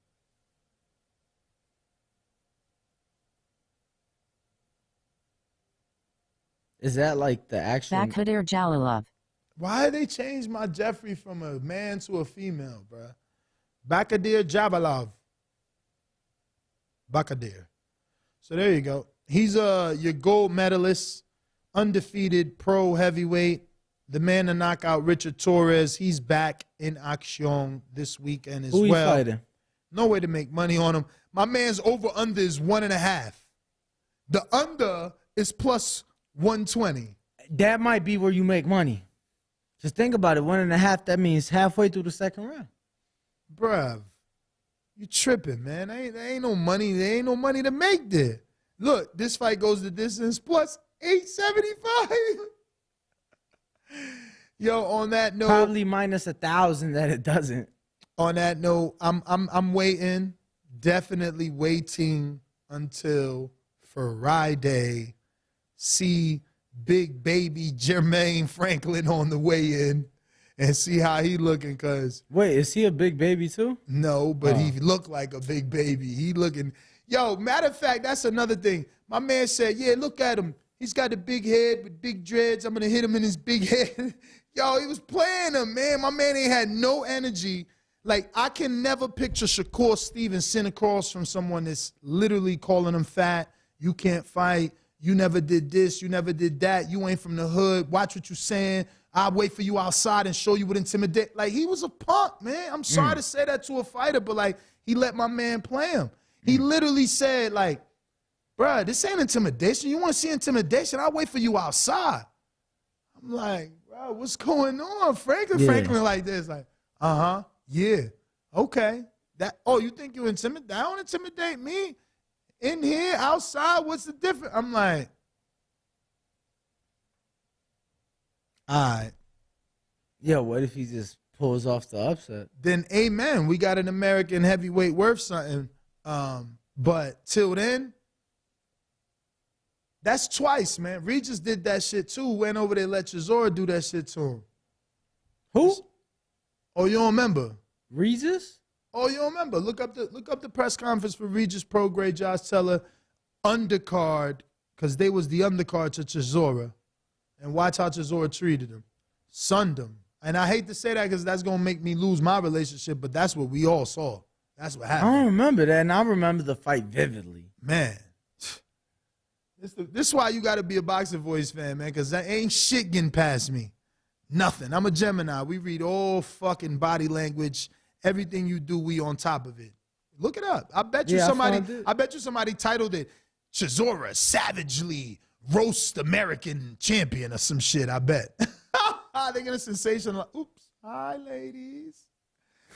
Is that like the actual? Bakadir Jalalov. Why they changed my Jeffrey from a man to a female, bruh? Bakadir Jabalov. Bakadir. So there you go. He's your gold medalist, undefeated pro heavyweight. The man to knock out Richard Torres. He's back in action this weekend as Who he well. fighting? No way to make money on him. My man's over under is 1.5. The under is plus 120. That might be where you make money. Just think about it. 1.5. That means halfway through the second round. Bruh, you tripping, man. There ain't no money. There ain't no money to make there. Look, this fight goes the distance plus 875. Yo, on that note, Probably minus 1,000 that it doesn't. on that note, I'm waiting. Definitely waiting until Friday. See big baby Jermaine Franklin on the way in and see how he looking, cause Wait, is he a big baby too? no, but he looked like a big baby. He looking. Yo, matter of fact, that's another thing. My man said, yeah, look at him. He's got a big head with big dreads. I'm going to hit him in his big head. Yo, he was playing him, man. My man ain't had no energy. Like, I can never picture Shakur Stevens sitting across from someone that's literally calling him fat. You can't fight. You never did this. You never did that. You ain't from the hood. Watch what you saying. I'll wait for you outside and show you what intimidate. Like, he was a punk, man. I'm sorry to say that to a fighter, but, like, he let my man play him. He literally said, like, bruh, this ain't intimidation. You want to see intimidation? I'll wait for you outside. I'm like, bro, what's going on? Franklin like this. Like, yeah, okay. You think you intimidate? That don't intimidate me. In here, outside, what's the difference? I'm like, all right. Yo, what if he just pulls off the upset? Then amen. We got an American heavyweight worth something. But till then, That's twice, man. Regis did that shit too. Went over there, let Chisora do that shit to him. Who? Oh, you don't remember? Regis? Oh, you don't remember? Look up the press conference for Regis Prograis, Josh Teller, undercard, because they was the undercard to Chisora. And watch how Chisora treated him. Sunned him. And I hate to say that because that's going to make me lose my relationship, but that's what we all saw. That's what I happened. don't remember that, and I remember the fight vividly. Man. This is why you got to be a Boxing Voice fan, man, because that ain't shit getting past me. Nothing. I'm a Gemini. We read all fucking body language. Everything you do, we on top of it. Look it up. I bet you somebody titled it Chisora Savagely Roast American Champion or some shit, I bet. They're going to sensational. Oops. Hi, ladies.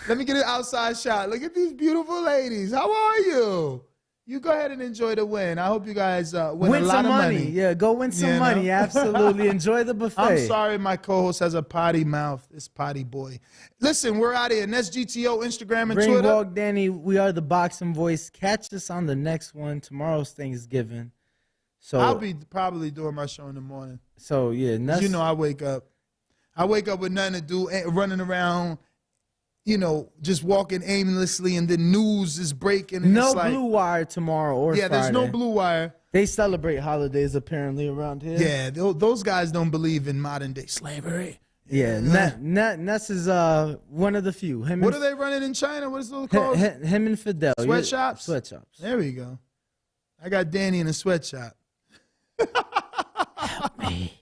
Let me get an outside shot. Look at these beautiful ladies. How are you? You go ahead and enjoy the win. I hope you guys win a lot of money. Yeah, go win some money. Absolutely. Enjoy the buffet. I'm sorry my co-host has a potty mouth. This potty boy. Listen, we're out of here. Next GTO, Instagram, and Twitter. Walk Danny. We are the Boxing Voice. Catch us on the next one. Tomorrow's Thanksgiving. So I'll be probably doing my show in the morning. So, yeah. You know I wake up. with nothing to do, running around, just walking aimlessly, and the news is breaking. And no it's Blue Wire tomorrow or Friday. There's no Blue Wire. They celebrate holidays apparently around here. Yeah, those guys don't believe in modern day slavery. Yeah, Ness is one of the few. What are they running in China? What is it called? Him and Fidel. Sweatshops? Sweatshops. There we go. I got Danny in a sweatshop. Help me.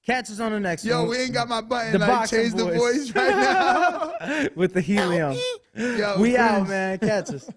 Catch us on the next one. Yo, we ain't got my button. Change the voice right now. With the helium. Yo, we out, man. Catch us.